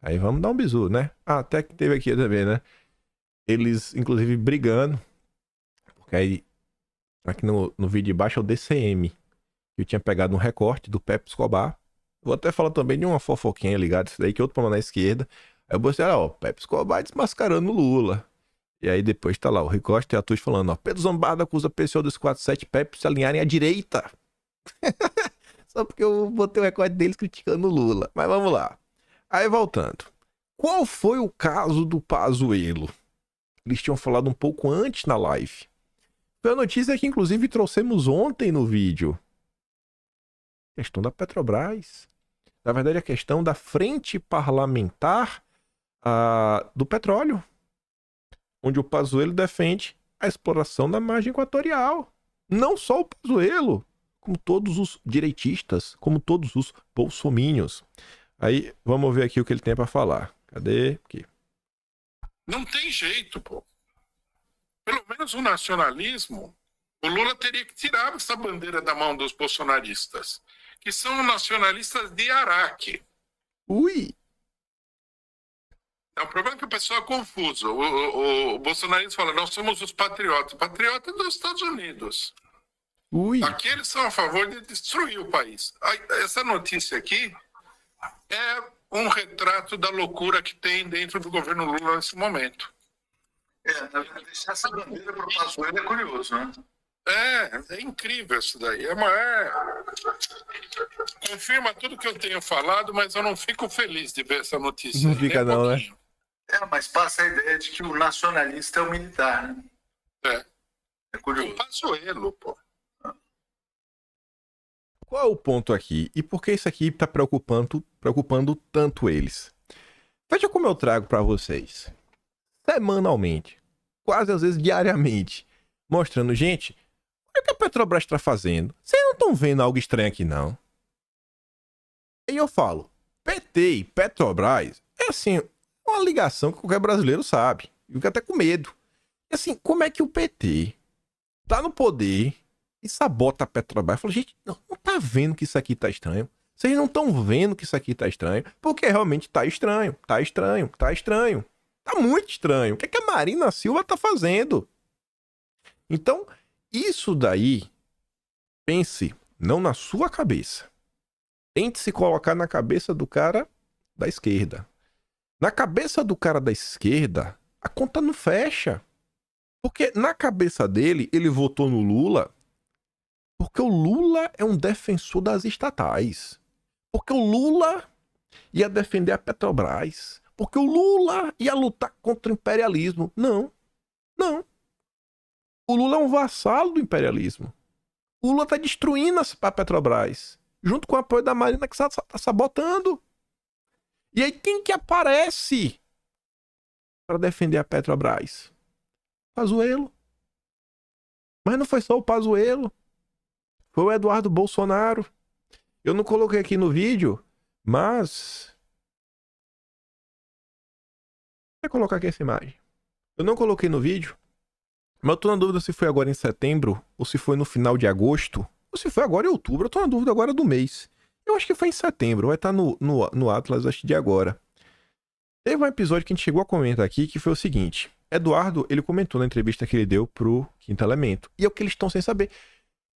Aí vamos dar um bisu, né? Até que teve aqui também, né? Eles, inclusive, brigando. Porque aí, aqui no vídeo de baixo é o DCM. Que eu tinha pegado um recorte do Pepe Escobar. Vou até falar também de uma fofoquinha ligada, isso daí, que outro problema na esquerda. Aí eu botei, ó, Pepe Escobar desmascarando o Lula. E aí depois tá lá, o Ricosta e a Tush falando, ó, Pedro Zambada acusa PCO 247 Pepe se alinharem à direita. Só porque eu botei o recorde deles criticando o Lula. Mas vamos lá. Aí voltando. Qual foi o caso do Pazuello? Eles tinham falado um pouco antes na live. Foi a notícia que inclusive trouxemos ontem no vídeo. A questão da Petrobras. Na verdade, a questão da frente parlamentar do petróleo. Onde o Pazuello defende a exploração da margem equatorial. Não só o Pazuello, como todos os direitistas, como todos os bolsominions. Aí, vamos ver aqui o que ele tem pra falar. Cadê? Aqui. Não tem jeito, pô. Pelo menos o nacionalismo, o Lula teria que tirar essa bandeira da mão dos bolsonaristas, que são nacionalistas de Araque. Ui! O problema é que o pessoal é confuso. O bolsonarista fala, nós somos os patriotas. Patriotas dos Estados Unidos. Ui! Aqui eles são a favor de destruir o país. Essa notícia aqui é um retrato da loucura que tem dentro do governo Lula nesse momento. Na verdade, deixar essa bandeira para o Pazuello é curioso, né? É incrível isso daí. Confirma tudo que eu tenho falado, mas eu não fico feliz de ver essa notícia. Não fica não, né? Mas passa a ideia de que o nacionalista é o militar, né? É curioso. O Pazuello, pô. Qual é o ponto aqui? E por que isso aqui está preocupando tanto eles? Veja como eu trago para vocês, semanalmente, quase às vezes diariamente, mostrando, gente, o que a Petrobras está fazendo? Vocês não estão vendo algo estranho aqui, não? E eu falo, PT e Petrobras é assim, uma ligação que qualquer brasileiro sabe, e fica até com medo. E assim, como é que o PT tá no poder e sabota a Petrobras? Eu falo, gente, não tá vendo que isso aqui tá estranho? Vocês não estão vendo que isso aqui tá estranho? Porque realmente tá estranho, tá estranho, tá estranho. Tá muito estranho. O que é que a Marina Silva tá fazendo? Então, isso daí, pense não na sua cabeça. Tente se colocar na cabeça do cara da esquerda. Na cabeça do cara da esquerda, a conta não fecha. Porque na cabeça dele, ele votou no Lula porque o Lula é um defensor das estatais. Porque o Lula ia defender a Petrobras. Porque o Lula ia lutar contra o imperialismo. Não. Não. O Lula é um vassalo do imperialismo. O Lula tá destruindo a Petrobras. Junto com o apoio da Marina que tá sabotando. E aí quem que aparece para defender a Petrobras? Pazuello. Mas não foi só o Pazuello. Foi o Eduardo Bolsonaro. Eu não coloquei aqui no vídeo, mas... Vou colocar aqui essa imagem. Eu não coloquei no vídeo, mas eu tô na dúvida se foi agora em setembro, ou se foi no final de agosto, ou se foi agora em outubro. Eu tô na dúvida agora do mês. Eu acho que foi em setembro, vai estar no Atlas, acho, de agora. Teve um episódio que a gente chegou a comentar aqui, que foi o seguinte. Eduardo, ele comentou na entrevista que ele deu pro Quinto Elemento. E é o que eles estão sem saber.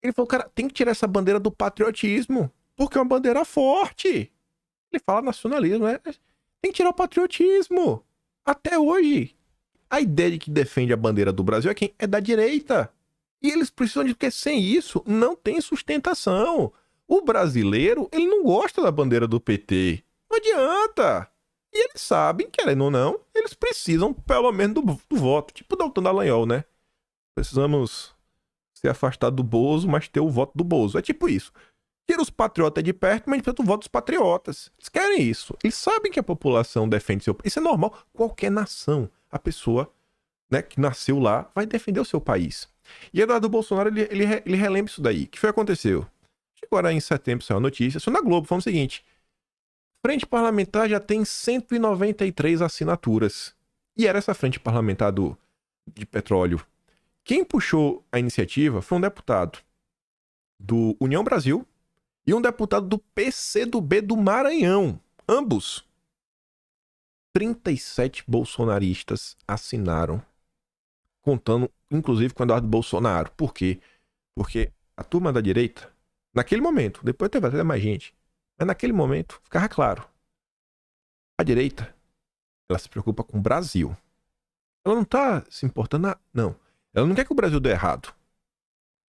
Ele falou, cara, tem que tirar essa bandeira do patriotismo, porque é uma bandeira forte. Ele fala nacionalismo, né? Tem que tirar o patriotismo. Até hoje, a ideia de que defende a bandeira do Brasil é quem? É da direita. E eles precisam de, porque sem isso não tem sustentação. O brasileiro, ele não gosta da bandeira do PT. Não adianta. E eles sabem, querendo ou não, eles precisam pelo menos do voto. Tipo o Deltan Dallagnol, né? Precisamos ser afastados do Bozo, mas ter o voto do Bozo. É tipo isso. Tira os patriotas de perto, mas precisa do voto dos patriotas. Eles querem isso. Eles sabem que a população defende seu país. Isso é normal. Qualquer nação, a pessoa, né, que nasceu lá vai defender o seu país. E Eduardo Bolsonaro, ele relembra isso daí. O que foi que aconteceu? Agora em setembro saiu a notícia. Só na Globo, falando o seguinte. Frente Parlamentar já tem 193 assinaturas. E era essa frente parlamentar de petróleo. Quem puxou a iniciativa foi um deputado do União Brasil e um deputado do PCdoB do Maranhão. Ambos. 37 bolsonaristas assinaram. Contando, inclusive, com o Eduardo Bolsonaro. Por quê? Porque a turma da direita, naquele momento, depois teve até mais gente, mas naquele momento, ficava claro. A direita, ela se preocupa com o Brasil. Ela não tá se importando, não. Ela não quer que o Brasil dê errado.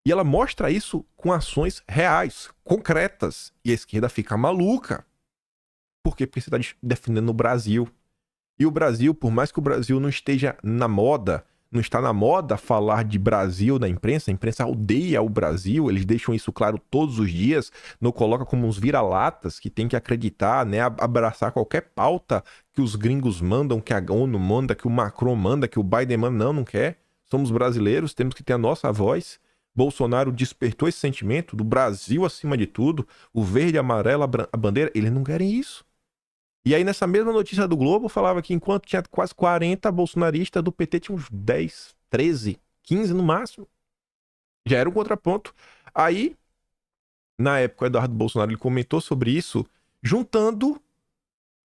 E ela mostra isso com ações reais, concretas. E a esquerda fica maluca. Por quê? Porque você está defendendo o Brasil. E o Brasil, por mais que o Brasil não esteja na moda, não está na moda falar de Brasil na imprensa, a imprensa odeia o Brasil, eles deixam isso claro todos os dias, não coloca como uns vira-latas que tem que acreditar, né, abraçar qualquer pauta que os gringos mandam, que a ONU manda, que o Macron manda, que o Biden manda, não quer. Somos brasileiros, temos que ter a nossa voz. Bolsonaro despertou esse sentimento do Brasil acima de tudo, o verde e amarelo, a bandeira, eles não querem isso. E aí nessa mesma notícia do Globo falava que enquanto tinha quase 40 bolsonaristas, do PT tinha uns 10, 13, 15 no máximo. Já era um contraponto. Aí, na época, o Eduardo Bolsonaro ele comentou sobre isso, juntando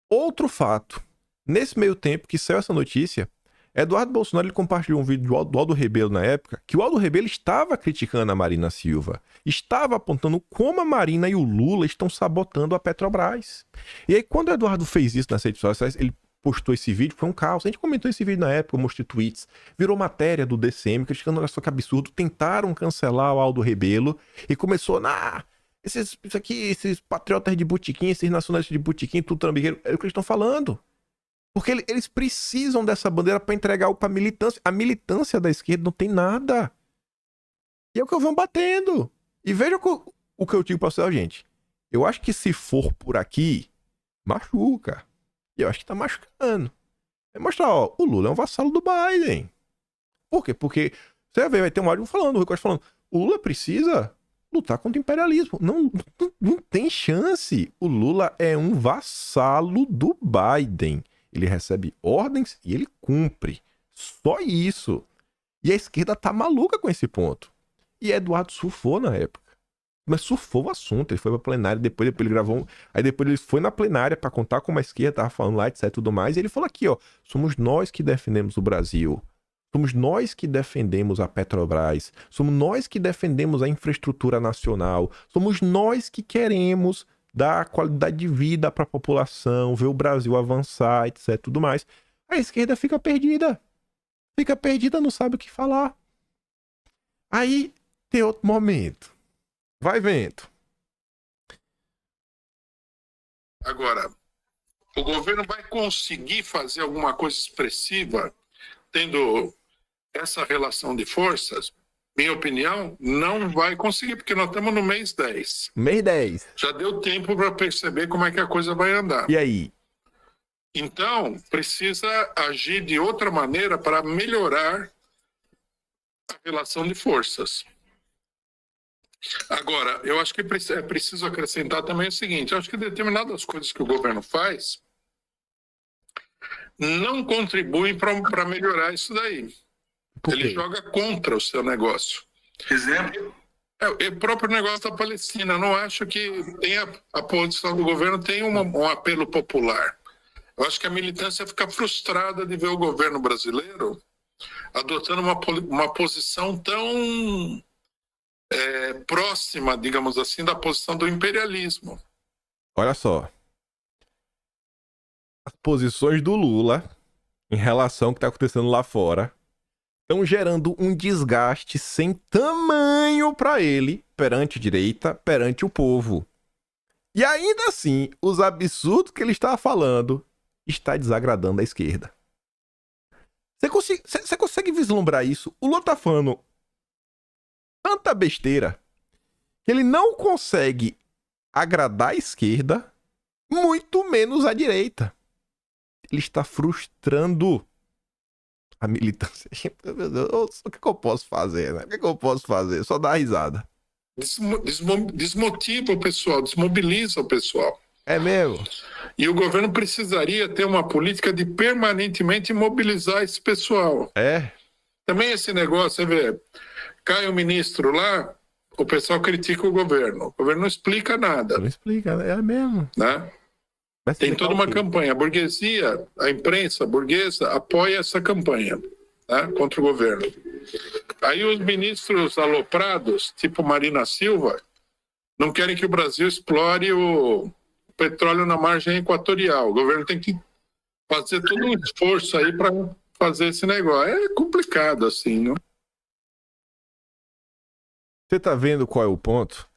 outro fato. Nesse meio tempo que saiu essa notícia, Eduardo Bolsonaro ele compartilhou um vídeo do Aldo Rebelo na época, que o Aldo Rebelo estava criticando a Marina Silva, estava apontando como a Marina e o Lula estão sabotando a Petrobras. E aí quando o Eduardo fez isso nas redes sociais, ele postou esse vídeo, foi um caos. A gente comentou esse vídeo na época, eu mostrei tweets. Virou matéria do DCM, criticando, olha só que absurdo. Tentaram cancelar o Aldo Rebelo e começou, esses patriotas de botequim, esses nacionalistas de botequim, tudo trambiqueiro. É o que eles estão falando. Porque eles precisam dessa bandeira para entregar para a militância. A militância da esquerda não tem nada. E é o que eu vou batendo. E veja o que eu digo para você, gente. Eu acho que se for por aqui, machuca. E eu acho que tá machucando. É mostrar, ó, o Lula é um vassalo do Biden. Por quê? Porque você vai ver, vai ter um áudio falando, o Rui Costa falando, o Lula precisa lutar contra o imperialismo. Não tem chance. O Lula é um vassalo do Biden. Ele recebe ordens e ele cumpre. Só isso. E a esquerda tá maluca com esse ponto. E Eduardo surfou na época. Mas surfou o assunto. Ele foi pra plenária, depois ele gravou. Aí depois ele foi na plenária pra contar como a esquerda tava falando lá, etc e tudo mais. E ele falou aqui, ó. Somos nós que defendemos o Brasil. Somos nós que defendemos a Petrobras. Somos nós que defendemos a infraestrutura nacional. Somos nós que queremos dar qualidade de vida para a população, ver o Brasil avançar, etc, tudo mais. A esquerda fica perdida. Fica perdida, não sabe o que falar. Aí tem outro momento. Vai vento. Agora, o governo vai conseguir fazer alguma coisa expressiva tendo essa relação de forças? Minha opinião, não vai conseguir, porque nós estamos no mês 10. Mês 10. Já deu tempo para perceber como é que a coisa vai andar. E aí? Então, precisa agir de outra maneira para melhorar a relação de forças. Agora, eu acho que é preciso acrescentar também o seguinte, eu acho que determinadas coisas que o governo faz não contribuem para melhorar isso daí. Ele joga contra o seu negócio. Exemplo? O próprio negócio da Palestina. Eu não acho que a posição do governo tem um apelo popular. Eu acho que a militância fica frustrada de ver o governo brasileiro adotando uma posição tão próxima, digamos assim, da posição do imperialismo. Olha só. As posições do Lula em relação ao que está acontecendo lá fora estão gerando um desgaste sem tamanho para ele perante a direita, perante o povo. E ainda assim, os absurdos que ele está falando está desagradando a esquerda. Você consegue vislumbrar isso? O Lula tá falando tanta besteira que ele não consegue agradar a esquerda, muito menos a direita. Ele está frustrando a militância. Meu Deus, o que eu posso fazer, né? O que eu posso fazer? Só dar risada. Desmotiva o pessoal, desmobiliza o pessoal. É mesmo? E o governo precisaria ter uma política de permanentemente mobilizar esse pessoal. É? Também esse negócio, você vê, cai o ministro lá, o pessoal critica o governo não explica nada. Não explica, é mesmo. Né? Tem toda uma campanha. A burguesia, a imprensa burguesa apoia essa campanha, né, contra o governo. Aí os ministros aloprados, tipo Marina Silva, não querem que o Brasil explore o petróleo na margem equatorial. O governo tem que fazer todo um esforço aí para fazer esse negócio. É complicado assim, não? Você tá vendo qual é o ponto?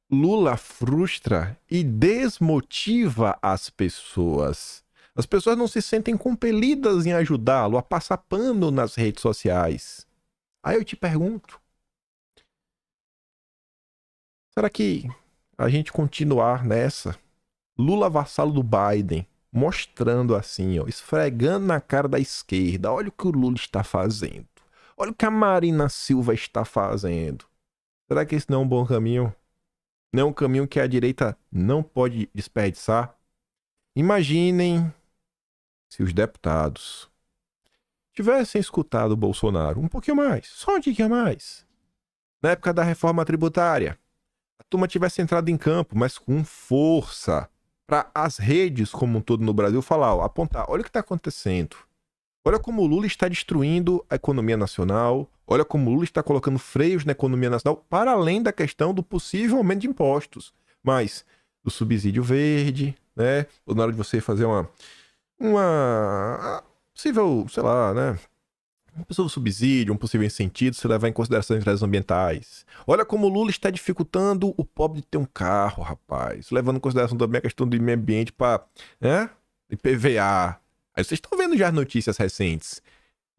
Lula frustra e desmotiva as pessoas. As pessoas não se sentem compelidas em ajudá-lo a passar pano nas redes sociais. Aí eu te pergunto, será que a gente continuar nessa? Lula vassalo do Biden, mostrando assim, ó, esfregando na cara da esquerda, olha o que o Lula está fazendo. Olha o que a Marina Silva está fazendo. Será que esse não é um bom caminho? Não é um caminho que a direita não pode desperdiçar? Imaginem se os deputados tivessem escutado o Bolsonaro um pouquinho mais, só um tiquinho mais. Na época da reforma tributária, a turma tivesse entrado em campo, mas com força, para as redes como um todo no Brasil falar, ó, apontar, olha o que está acontecendo. Olha como o Lula está destruindo a economia nacional. Olha como o Lula está colocando freios na economia nacional, para além da questão do possível aumento de impostos. Mas do subsídio verde, né? Ou na hora de você fazer uma possível, sei lá, né? Um possível subsídio, um possível incentivo se levar em consideração as interesses ambientais. Olha como o Lula está dificultando o pobre de ter um carro, rapaz. Levando em consideração também a questão do meio ambiente para, né? IPVA. Aí vocês estão vendo já as notícias recentes.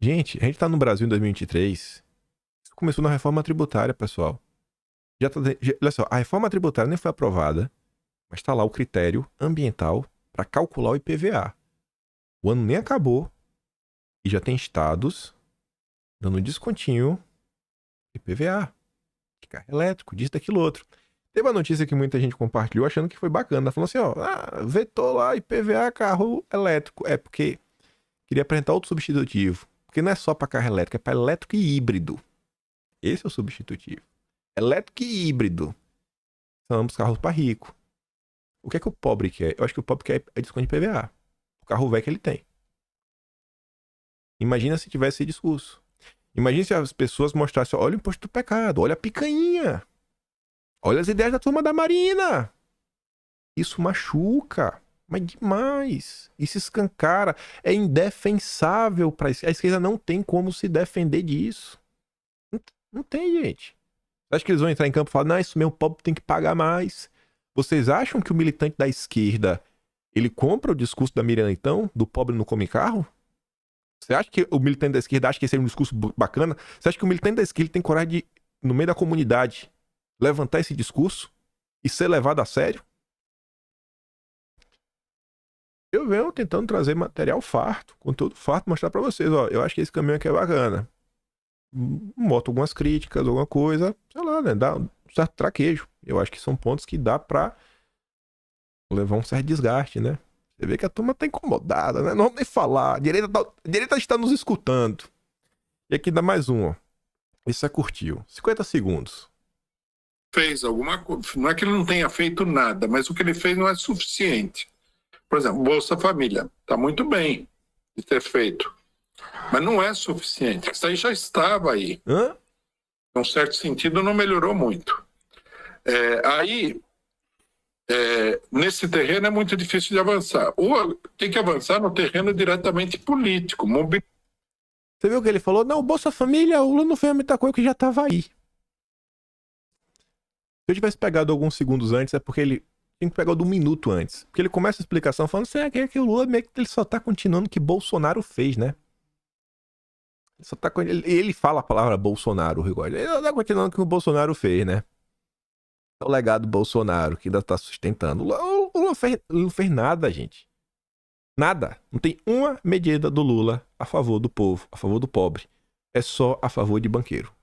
Gente, a gente tá no Brasil em 2023. Isso começou na reforma tributária, pessoal. Olha só, a reforma tributária nem foi aprovada, mas tá lá o critério ambiental para calcular o IPVA. O ano nem acabou e já tem estados dando descontinho IPVA, de carro elétrico, disso, daquilo outro. Teve uma notícia que muita gente compartilhou achando que foi bacana. Falando assim, ó, vetou lá IPVA carro elétrico. É porque queria apresentar outro substitutivo. Porque não é só para carro elétrico, é para elétrico e híbrido. Esse é o substitutivo. Elétrico e híbrido. São ambos carros para rico. O que é que o pobre quer? Eu acho que o pobre quer é desconto de IPVA. O carro velho que ele tem. Imagina se tivesse esse discurso. Imagina se as pessoas mostrassem, olha o imposto do pecado, olha a picanha. Olha as ideias da turma da Marina. Isso machuca. Mas demais. Isso escancara. É indefensável para a esquerda. A esquerda não tem como se defender disso. Não tem, gente. Acho que eles vão entrar em campo e falar, não, isso mesmo, o pobre tem que pagar mais. Vocês acham que o militante da esquerda, ele compra o discurso da Miriam Leitão, do pobre não come carro? Você acha que o militante da esquerda acha que esse é um discurso bacana? Você acha que o militante da esquerda tem coragem de, no meio da comunidade, levantar esse discurso e ser levado a sério? Eu venho tentando trazer material farto, conteúdo farto, mostrar pra vocês, ó, eu acho que esse caminho aqui é bacana. Boto algumas críticas, alguma coisa, sei lá, né, dá um certo traquejo. Eu acho que são pontos que dá pra levar um certo desgaste, né? Você vê que a turma tá incomodada, né? Não vamos nem falar. A direita está nos escutando. E aqui dá mais um, ó. Isso é curtiu. 50 segundos. Fez alguma coisa. Não é que ele não tenha feito nada, mas o que ele fez não é suficiente. Por exemplo, Bolsa Família. Está muito bem de ter feito. Mas não é suficiente. Isso aí já estava aí. Hã? Em um certo sentido, não melhorou muito. Nesse terreno é muito difícil de avançar. Ou tem que avançar no terreno diretamente político. Você viu o que ele falou? Não, Bolsa Família, o Lula não fez muita coisa que já tava aí. Se eu tivesse pegado alguns segundos antes, é porque ele tem que pegar do minuto antes. Porque ele começa a explicação falando assim, que o Lula meio que ele só tá continuando o que Bolsonaro fez, né? Ele fala a palavra Bolsonaro, o Rigório. Ele tá continuando o que o Bolsonaro fez, né? O legado do Bolsonaro, que ainda tá sustentando. O Lula não fez nada, gente. Nada. Não tem uma medida do Lula a favor do povo, a favor do pobre. É só a favor de banqueiro.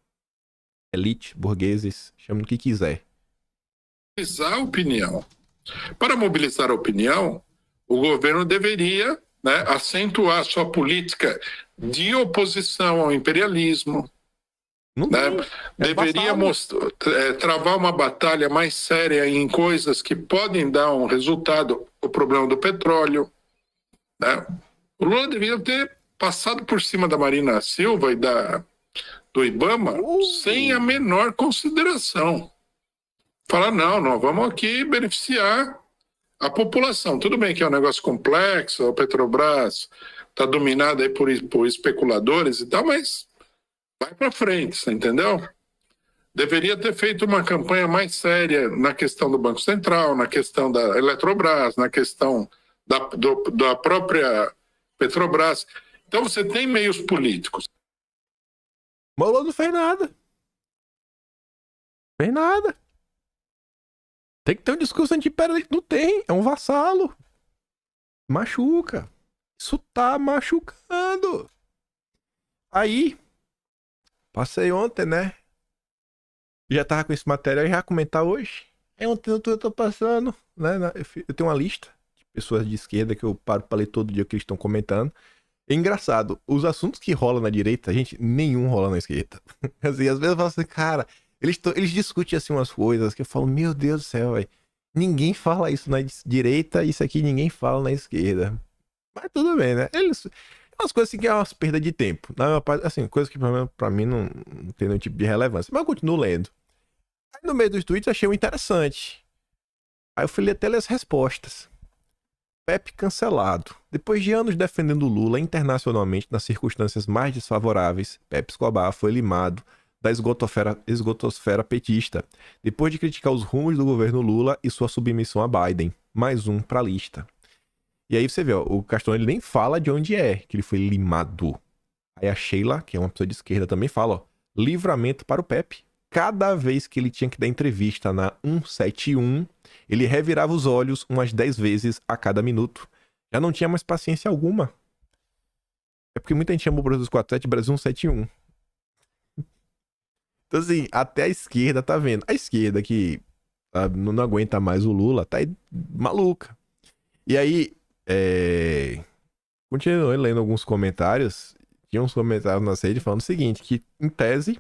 Elite, burgueses, chame do que quiser. Mobilizar a opinião. Para mobilizar a opinião, o governo deveria, né, acentuar sua política de oposição ao imperialismo. Não Né? Deveria travar uma batalha mais séria em coisas que podem dar um resultado, o problema do petróleo. Né? O Lula deveria ter passado por cima da Marina Silva e do Ibama sem a menor consideração. Falar, não, nós vamos aqui beneficiar a população. Tudo bem que é um negócio complexo, a Petrobras está dominada aí por especuladores e tal, mas vai para frente, você entendeu? Deveria ter feito uma campanha mais séria na questão do Banco Central, na questão da Eletrobras, na questão da própria Petrobras. Então você tem meios políticos. Mas o Lula não fez nada. Fez nada. Tem que ter um discurso anti-imperialista. Não tem. É um vassalo. Machuca. Isso tá machucando. Aí, passei ontem, né? Já tava com esse material e já comentar hoje. Aí ontem eu tô passando, né? Eu tenho uma lista de pessoas de esquerda que eu paro pra ler todo dia o que eles estão comentando. É engraçado, os assuntos que rolam na direita, gente, nenhum rola na esquerda. Assim, às vezes eu falo assim, cara, eles discutem assim umas coisas que eu falo, meu Deus do céu, velho. Ninguém fala isso na direita, isso aqui ninguém fala na esquerda. Mas tudo bem, né? Umas coisas assim que é umas perda de tempo. Assim, coisas que pra mim não tem nenhum tipo de relevância. Mas eu continuo lendo. Aí no meio dos tweets achei um interessante. Aí eu fui até ler as respostas. Pepe cancelado. Depois de anos defendendo Lula internacionalmente nas circunstâncias mais desfavoráveis, Pepe Escobar foi limado da esgotosfera petista, depois de criticar os rumos do governo Lula e sua submissão a Biden. Mais um pra lista. E aí você vê, ó, o Castor ele nem fala de onde é que ele foi limado. Aí a Sheila, que é uma pessoa de esquerda, também fala, ó, livramento para o Pepe. Cada vez que ele tinha que dar entrevista na 171, ele revirava os olhos umas 10 vezes a cada minuto. Já não tinha mais paciência alguma. É porque muita gente chamou o Brasil 247 Brasil 171. Então assim, até a esquerda tá vendo. A esquerda que não aguenta mais o Lula, tá aí maluca. E aí, continuei lendo alguns comentários. Tinha uns comentários na rede falando o seguinte, que em tese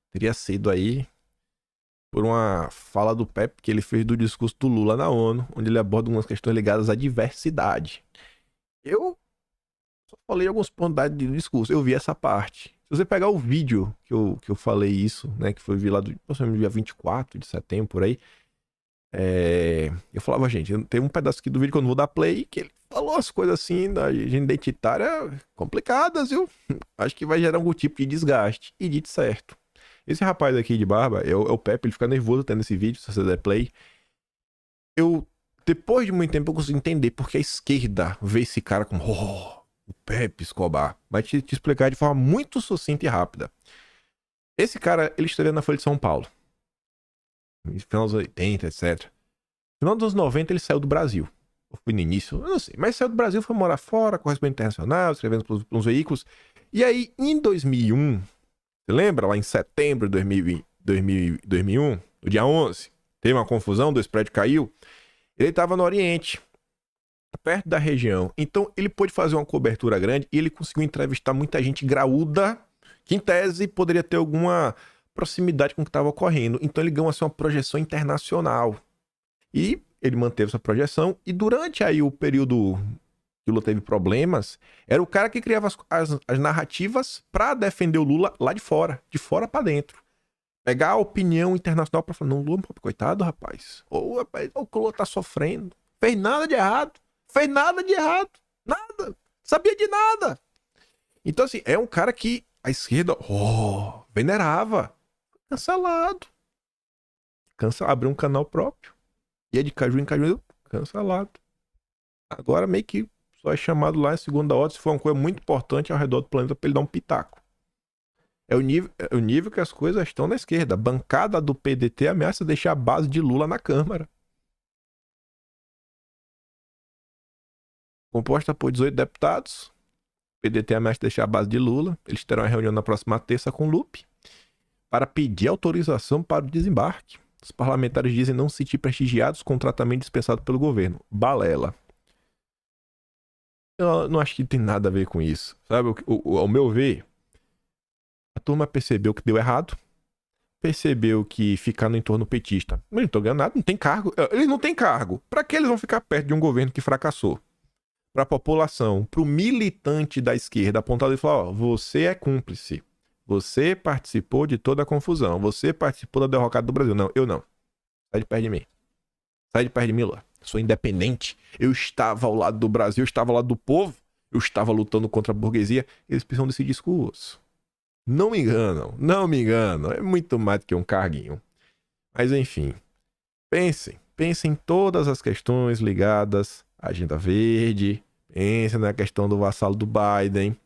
teria sido aí por uma fala do Pepe que ele fez do discurso do Lula na ONU, onde ele aborda algumas questões ligadas à diversidade. Eu só falei alguns pontos do discurso, eu vi essa parte. Se você pegar o vídeo que eu falei isso, né, que foi vi lá do dia 24 de setembro, por aí, eu falava, gente, tem um pedaço aqui do vídeo que eu não vou dar play, que ele falou as coisas assim da agenda identitária complicadas, viu? Acho que vai gerar algum tipo de desgaste. E dito certo. Esse rapaz aqui de barba, é o Pepe, ele fica nervoso tendo esse vídeo, se você der play. Depois de muito tempo, eu consigo entender porque a esquerda vê esse cara como, o Pepe Escobar. Vai te explicar de forma muito sucinta e rápida. Esse cara, ele esteve na Folha de São Paulo. No final dos 80, etc. No final dos 90, ele saiu do Brasil. Ou foi no início, eu não sei. Mas saiu do Brasil, foi morar fora, correspondente internacional, escrevendo para uns veículos. E aí, em 2001, você lembra? Lá em setembro de 2001, no dia 11, teve uma confusão, 2 prédios caiu. Ele estava no Oriente, perto da região. Então, ele pôde fazer uma cobertura grande e ele conseguiu entrevistar muita gente graúda, que em tese poderia ter alguma proximidade com o que estava ocorrendo. Então, ele ganhou assim, uma projeção internacional. E ele manteve essa projeção. E durante aí o período que o Lula teve problemas, era o cara que criava as narrativas para defender o Lula lá de fora para dentro. Pegar a opinião internacional para falar, não, Lula, coitado, rapaz. Rapaz, o Lula tá sofrendo. Fez nada de errado. Nada. Sabia de nada. Então, assim, é um cara que a esquerda, venerava. Cancelado. Abriu um canal próprio. Ia de caju em caju, cancelado. Agora meio que só é chamado lá em segunda ordem se for uma coisa muito importante ao redor do planeta pra ele dar um pitaco. É o nível que as coisas estão na esquerda. A bancada do PDT ameaça deixar a base de Lula na Câmara. Composta por 18 deputados. O PDT ameaça deixar a base de Lula. Eles terão uma reunião na próxima terça com o Lupe para pedir autorização para o desembarque. Os parlamentares dizem não se sentir prestigiados com o tratamento dispensado pelo governo. Balela. Eu não acho que tem nada a ver com isso. Sabe, ao meu ver, a turma percebeu que deu errado. Percebeu que ficar no entorno petista, eles não estão ganhando nada, não tem cargo. Eles não têm cargo. Para que eles vão ficar perto de um governo que fracassou? Para a população, para o militante da esquerda apontado e falar, você é cúmplice. Você participou de toda a confusão. Você participou da derrocada do Brasil. Não, eu não. Sai de perto de mim. Sai de perto de mim, Lula. Sou independente. Eu estava ao lado do Brasil, eu estava ao lado do povo. Eu estava lutando contra a burguesia. Eles precisam desse discurso. Não me enganam. É muito mais do que um carguinho. Mas enfim. Pensem em todas as questões ligadas à Agenda Verde. Pensem na questão do vassalo do Biden.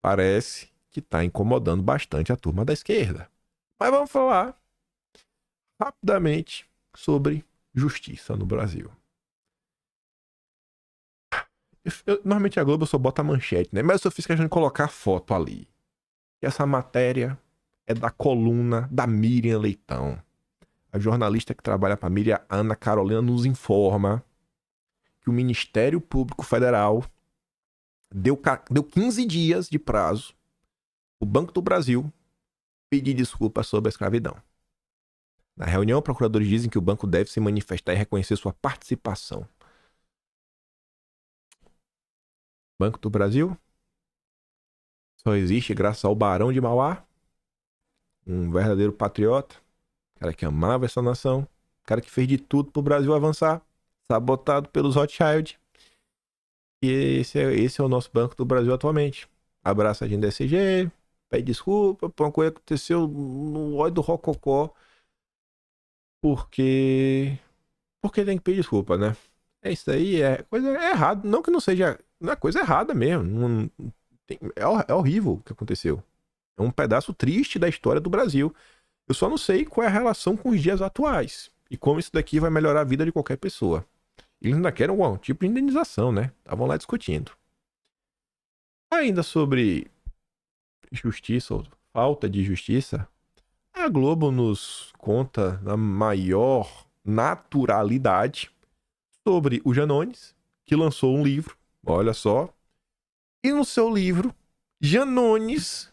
Parece que está incomodando bastante a turma da esquerda. Mas vamos falar rapidamente sobre justiça no Brasil. Normalmente a Globo só bota a manchete, né? Mas eu fiz questão de colocar foto ali. E essa matéria é da coluna da Miriam Leitão. A jornalista que trabalha para a Miriam, Ana Carolina, nos informa que o Ministério Público Federal deu 15 dias de prazo o Banco do Brasil pedir desculpas sobre a escravidão. Na reunião, procuradores dizem que o banco deve se manifestar e reconhecer sua participação. Banco do Brasil só existe graças ao Barão de Mauá, um verdadeiro patriota, cara que amava essa nação, cara que fez de tudo pro Brasil avançar. sabotado pelos Rothschild. E esse é o nosso Banco do Brasil atualmente. Abraça a gente da SG, pede desculpa por uma coisa que aconteceu no óleo do Rococó. Porque tem que pedir desculpa, né? É isso aí, é coisa errada. Não que não seja. Não é coisa errada mesmo. É horrível o que aconteceu. É um pedaço triste da história do Brasil. Eu só não sei qual é a relação com os dias atuais. E como isso daqui vai melhorar a vida de qualquer pessoa. Eles ainda querem algum tipo de indenização, né? Estavam lá discutindo. Ainda sobre justiça ou falta de justiça, a Globo nos conta na maior naturalidade sobre o Janones, que lançou um livro, olha só. E no seu livro, Janones,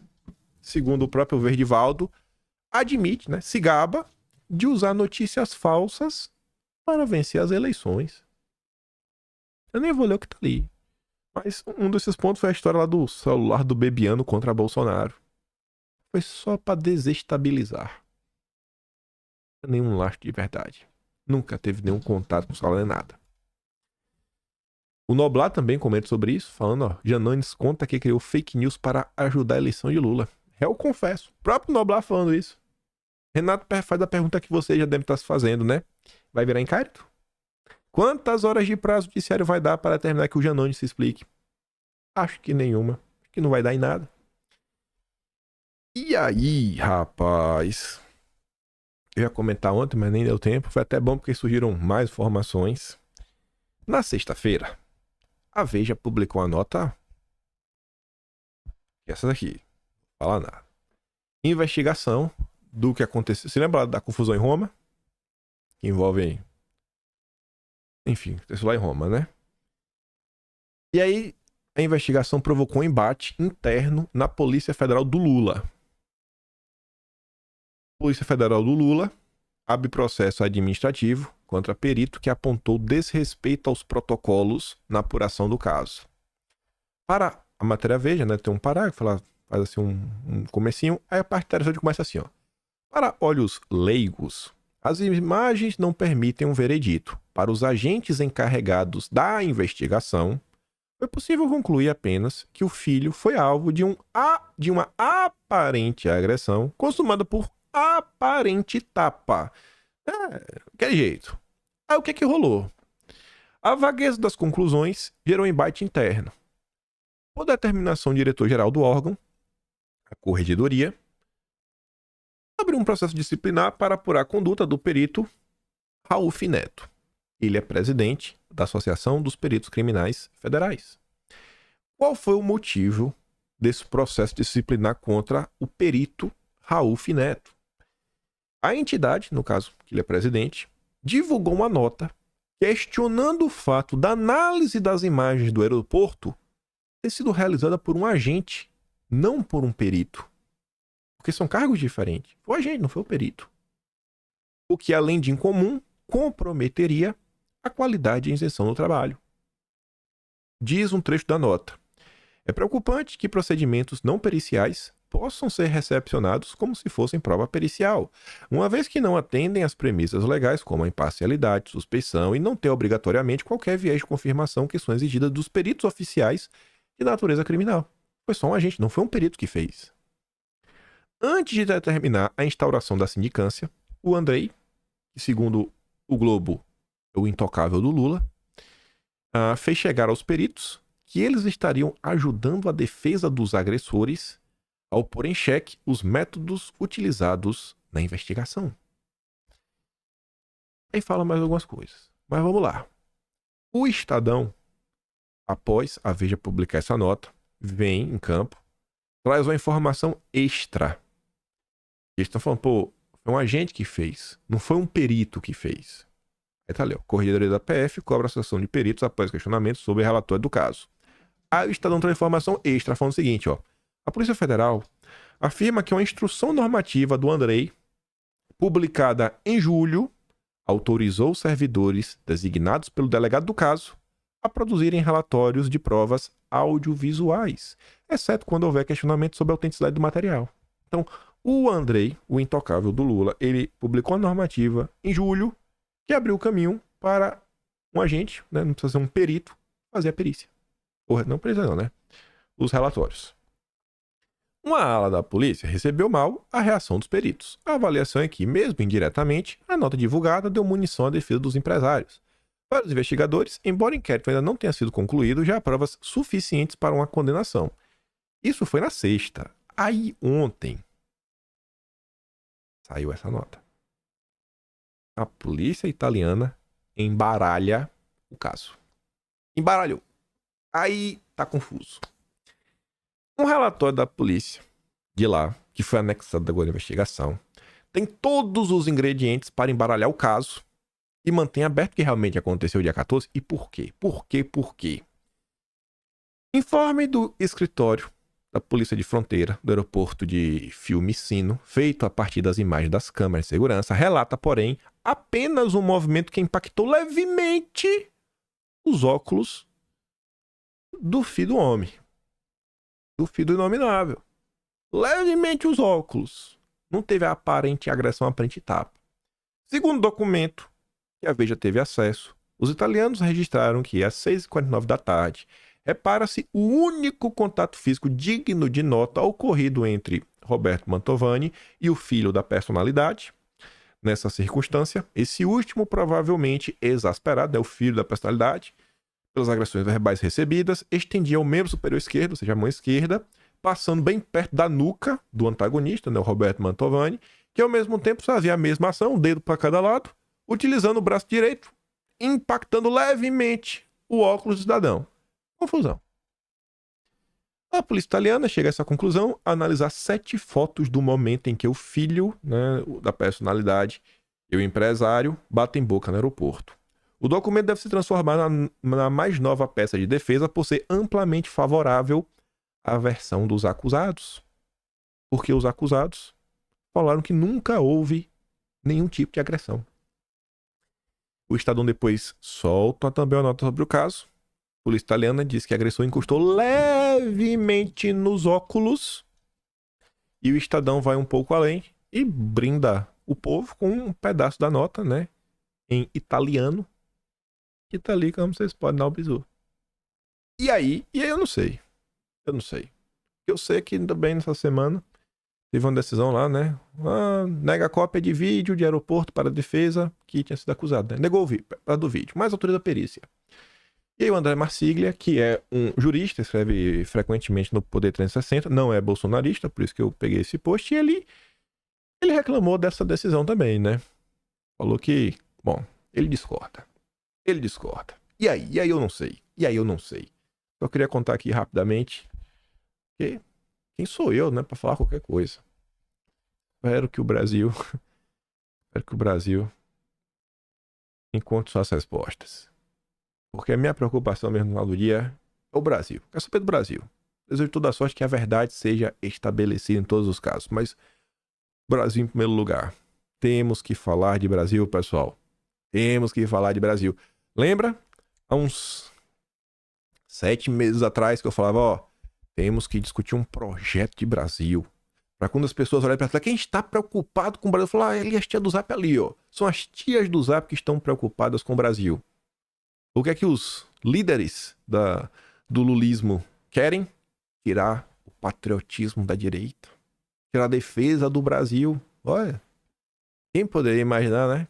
segundo o próprio Verdivaldo, admite, né, se gaba de usar notícias falsas para vencer as eleições. Eu nem vou ler o que tá ali. Mas um desses pontos foi a história lá do celular do Bebiano contra Bolsonaro. Foi só para desestabilizar. Nenhum lastro de verdade. Nunca teve nenhum contato com o celular nem nada. O Noblar também comenta sobre isso, falando, ó, Janones conta que criou fake news para ajudar a eleição de Lula. Eu confesso. O próprio Noblar falando isso. Renato faz a pergunta que você já deve estar se fazendo, né? Vai virar inquérito? Quantas horas de prazo o judiciário vai dar para determinar que o Janones se explique? Acho que nenhuma. Acho que não vai dar em nada. E aí, rapaz? Eu ia comentar ontem, mas nem deu tempo. Foi até bom porque surgiram mais informações. Na sexta-feira, a Veja publicou a nota. Essa daqui. Não fala nada. Investigação do que aconteceu. Se lembra da confusão em Roma? Que envolve. Enfim, isso lá em Roma, né? E aí, a investigação provocou um embate interno na Polícia Federal do Lula. A Polícia Federal do Lula abre processo administrativo contra perito que apontou desrespeito aos protocolos na apuração do caso. Para a matéria Veja, né, tem um parágrafo, ela faz assim um comecinho, aí a parte interessante começa assim, ó. Para olhos leigos, as imagens não permitem um veredito. Para os agentes encarregados da investigação, foi possível concluir apenas que o filho foi alvo de uma aparente agressão consumada por aparente tapa. Aquele jeito. Aí o que rolou? A vagueza das conclusões gerou um embate interno. Por determinação do diretor-geral do órgão, a Corregedoria, abriu um processo disciplinar para apurar a conduta do perito Rauf Neto. Ele é presidente da Associação dos Peritos Criminais Federais. Qual foi o motivo desse processo disciplinar contra o perito Rauf Neto? A entidade, no caso que ele é presidente, divulgou uma nota questionando o fato da análise das imagens do aeroporto ter sido realizada por um agente, não por um perito. Porque são cargos diferentes. Foi o agente, não foi o perito. O que, além de incomum, comprometeria a qualidade e a isenção do trabalho. Diz um trecho da nota. É preocupante que procedimentos não periciais possam ser recepcionados como se fossem prova pericial, uma vez que não atendem às premissas legais como a imparcialidade, suspeição e não ter obrigatoriamente qualquer viés de confirmação que são exigidas dos peritos oficiais de natureza criminal. Foi só um agente, não foi um perito que fez. Antes de determinar a instauração da sindicância, o Andrei, que segundo o Globo é o intocável do Lula, fez chegar aos peritos que eles estariam ajudando a defesa dos agressores ao pôr em xeque os métodos utilizados na investigação. Aí fala mais algumas coisas, mas vamos lá. O Estadão, após a Veja publicar essa nota, vem em campo, traz uma informação extra. Eles estão falando, pô, foi um agente que fez, não foi um perito que fez. Aí tá ali, ó, Corregedoria da PF cobra a associação de peritos após questionamento sobre o relatório do caso. Aí o Estadão traz informação extra, falando o seguinte, ó. A Polícia Federal afirma que uma instrução normativa do Andrei, publicada em julho, autorizou os servidores designados pelo delegado do caso a produzirem relatórios de provas audiovisuais, exceto quando houver questionamento sobre a autenticidade do material. Então, o Andrei, o intocável do Lula, ele publicou a normativa em julho que abriu o caminho para um agente, né, não precisa ser um perito, fazer a perícia. Ou, não precisa não, né? Os relatórios. Uma ala da polícia recebeu mal a reação dos peritos. A avaliação é que, mesmo indiretamente, a nota divulgada deu munição à defesa dos empresários. Para os investigadores, embora o inquérito ainda não tenha sido concluído, já há provas suficientes para uma condenação. Isso foi na sexta. Aí, ontem, saiu essa nota. A polícia italiana embaralha o caso. Embaralhou. Aí tá confuso. Um relatório da polícia de lá, que foi anexado agora à investigação, tem todos os ingredientes para embaralhar o caso e mantém aberto o que realmente aconteceu dia 14 e por quê. Por quê? Informe do escritório da Polícia de Fronteira do aeroporto de Fiumicino, feito a partir das imagens das câmeras de segurança, relata, porém, apenas um movimento que impactou levemente os óculos do filho do homem. Do filho do inominável. Levemente os óculos. Não teve a aparente agressão, a aparente tapa. Segundo o documento que a Veja teve acesso, os italianos registraram que às 6h49 da tarde repara-se o único contato físico digno de nota ocorrido entre Roberto Mantovani e o filho da personalidade. Nessa circunstância, esse último provavelmente exasperado, o filho da personalidade, pelas agressões verbais recebidas, estendia o membro superior esquerdo, ou seja, a mão esquerda, passando bem perto da nuca do antagonista, o Roberto Mantovani, que ao mesmo tempo fazia a mesma ação, um dedo para cada lado, utilizando o braço direito, impactando levemente o óculos do cidadão. Confusão. A polícia italiana chega a essa conclusão a analisar 7 fotos do momento em que o filho, né, da personalidade e o empresário batem boca no aeroporto. O documento deve se transformar na mais nova peça de defesa por ser amplamente favorável à versão dos acusados. Porque os acusados falaram que nunca houve nenhum tipo de agressão. O Estadão depois solta também a nota sobre o caso. A polícia italiana diz que a agressão encostou levemente nos óculos. E o Estadão vai um pouco além e brinda o povo com um pedaço da nota, né, em italiano, que tá ali, como vocês podem dar o bizu. E aí eu não sei. Eu sei que também nessa semana teve uma decisão lá, né? Nega a cópia de vídeo de aeroporto para a defesa que tinha sido acusado, né? Negou o vídeo, do vídeo, mas autoriza a perícia. E aí o André Marsiglia, que é um jurista, escreve frequentemente no Poder 360, não é bolsonarista, por isso que eu peguei esse post, e ele reclamou dessa decisão também, né? Falou que, bom, ele discorda. E aí eu não sei. Só queria contar aqui rapidamente que quem sou eu, né, para falar qualquer coisa. Espero que o Brasil encontre suas respostas. Porque a minha preocupação mesmo no final do dia é o Brasil. Quero saber do Brasil. Desejo toda a sorte que a verdade seja estabelecida em todos os casos. Mas Brasil em primeiro lugar. Temos que falar de Brasil, pessoal. Lembra? Há uns 7 meses atrás que eu falava, temos que discutir um projeto de Brasil. Para quando as pessoas olharem para trás, quem está preocupado com o Brasil? Falar, ali as tias do Zap ali, São as tias do Zap que estão preocupadas com o Brasil. O que é que os líderes do lulismo querem? Tirar o patriotismo da direita. Tirar a defesa do Brasil. Olha, quem poderia imaginar, né?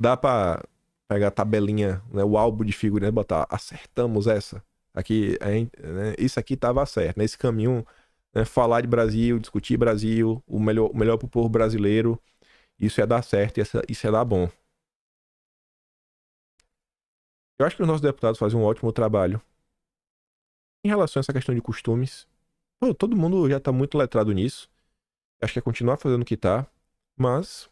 Dá para pegar a tabelinha, né, o álbum de figurinhas e botar, acertamos essa. Aqui, né, isso aqui estava certo. Nesse caminho, né, falar de Brasil, discutir Brasil, o melhor para o povo brasileiro, isso ia dar certo, isso ia dar bom. Eu acho que os nossos deputados fazem um ótimo trabalho em relação a essa questão de costumes. Todo mundo já está muito letrado nisso. Acho que é continuar fazendo o que está, mas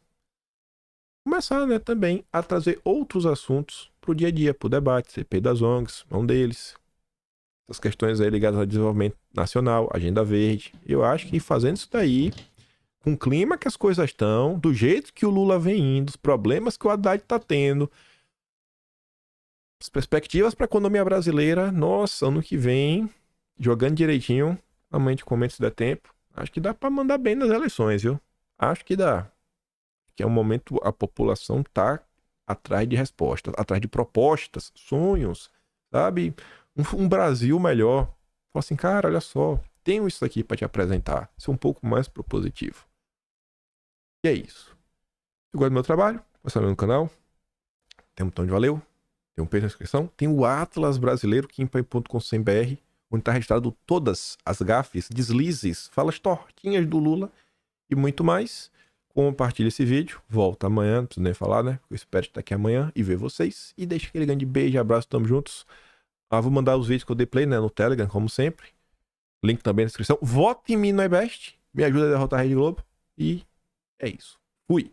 começar, né, também a trazer outros assuntos para o dia a dia, para o debate. CPI das ONGs, um deles. Essas questões aí ligadas ao desenvolvimento nacional, agenda verde. Eu acho que fazendo isso daí, com o clima que as coisas estão, do jeito que o Lula vem indo, os problemas que o Haddad está tendo, as perspectivas para a economia brasileira, nossa, ano que vem, jogando direitinho, amanhã te comenta se der tempo, acho que dá para mandar bem nas eleições, viu? Acho que dá. Que é um momento a população tá atrás de respostas, atrás de propostas, sonhos, sabe? Um Brasil melhor. Fala assim, cara, olha só, tenho isso aqui para te apresentar. Ser um pouco mais propositivo. E é isso. Se gosta do meu trabalho, você no canal. Tem um botão de valeu. Tem um peixe na descrição. Tem o Atlas Brasileiro, kimpai.com.br, onde está registrado todas as gafes, deslizes, falas tortinhas do Lula e muito mais. Compartilha esse vídeo. Volta amanhã, não preciso nem falar, né? Eu espero estar aqui amanhã e ver vocês. E deixa aquele grande beijo, abraço, tamo juntos. Vou mandar os vídeos que eu dei play, né? No Telegram, como sempre. Link também na descrição. Vote em mim no iBest. Me ajuda a derrotar a Rede Globo. E é isso. Fui.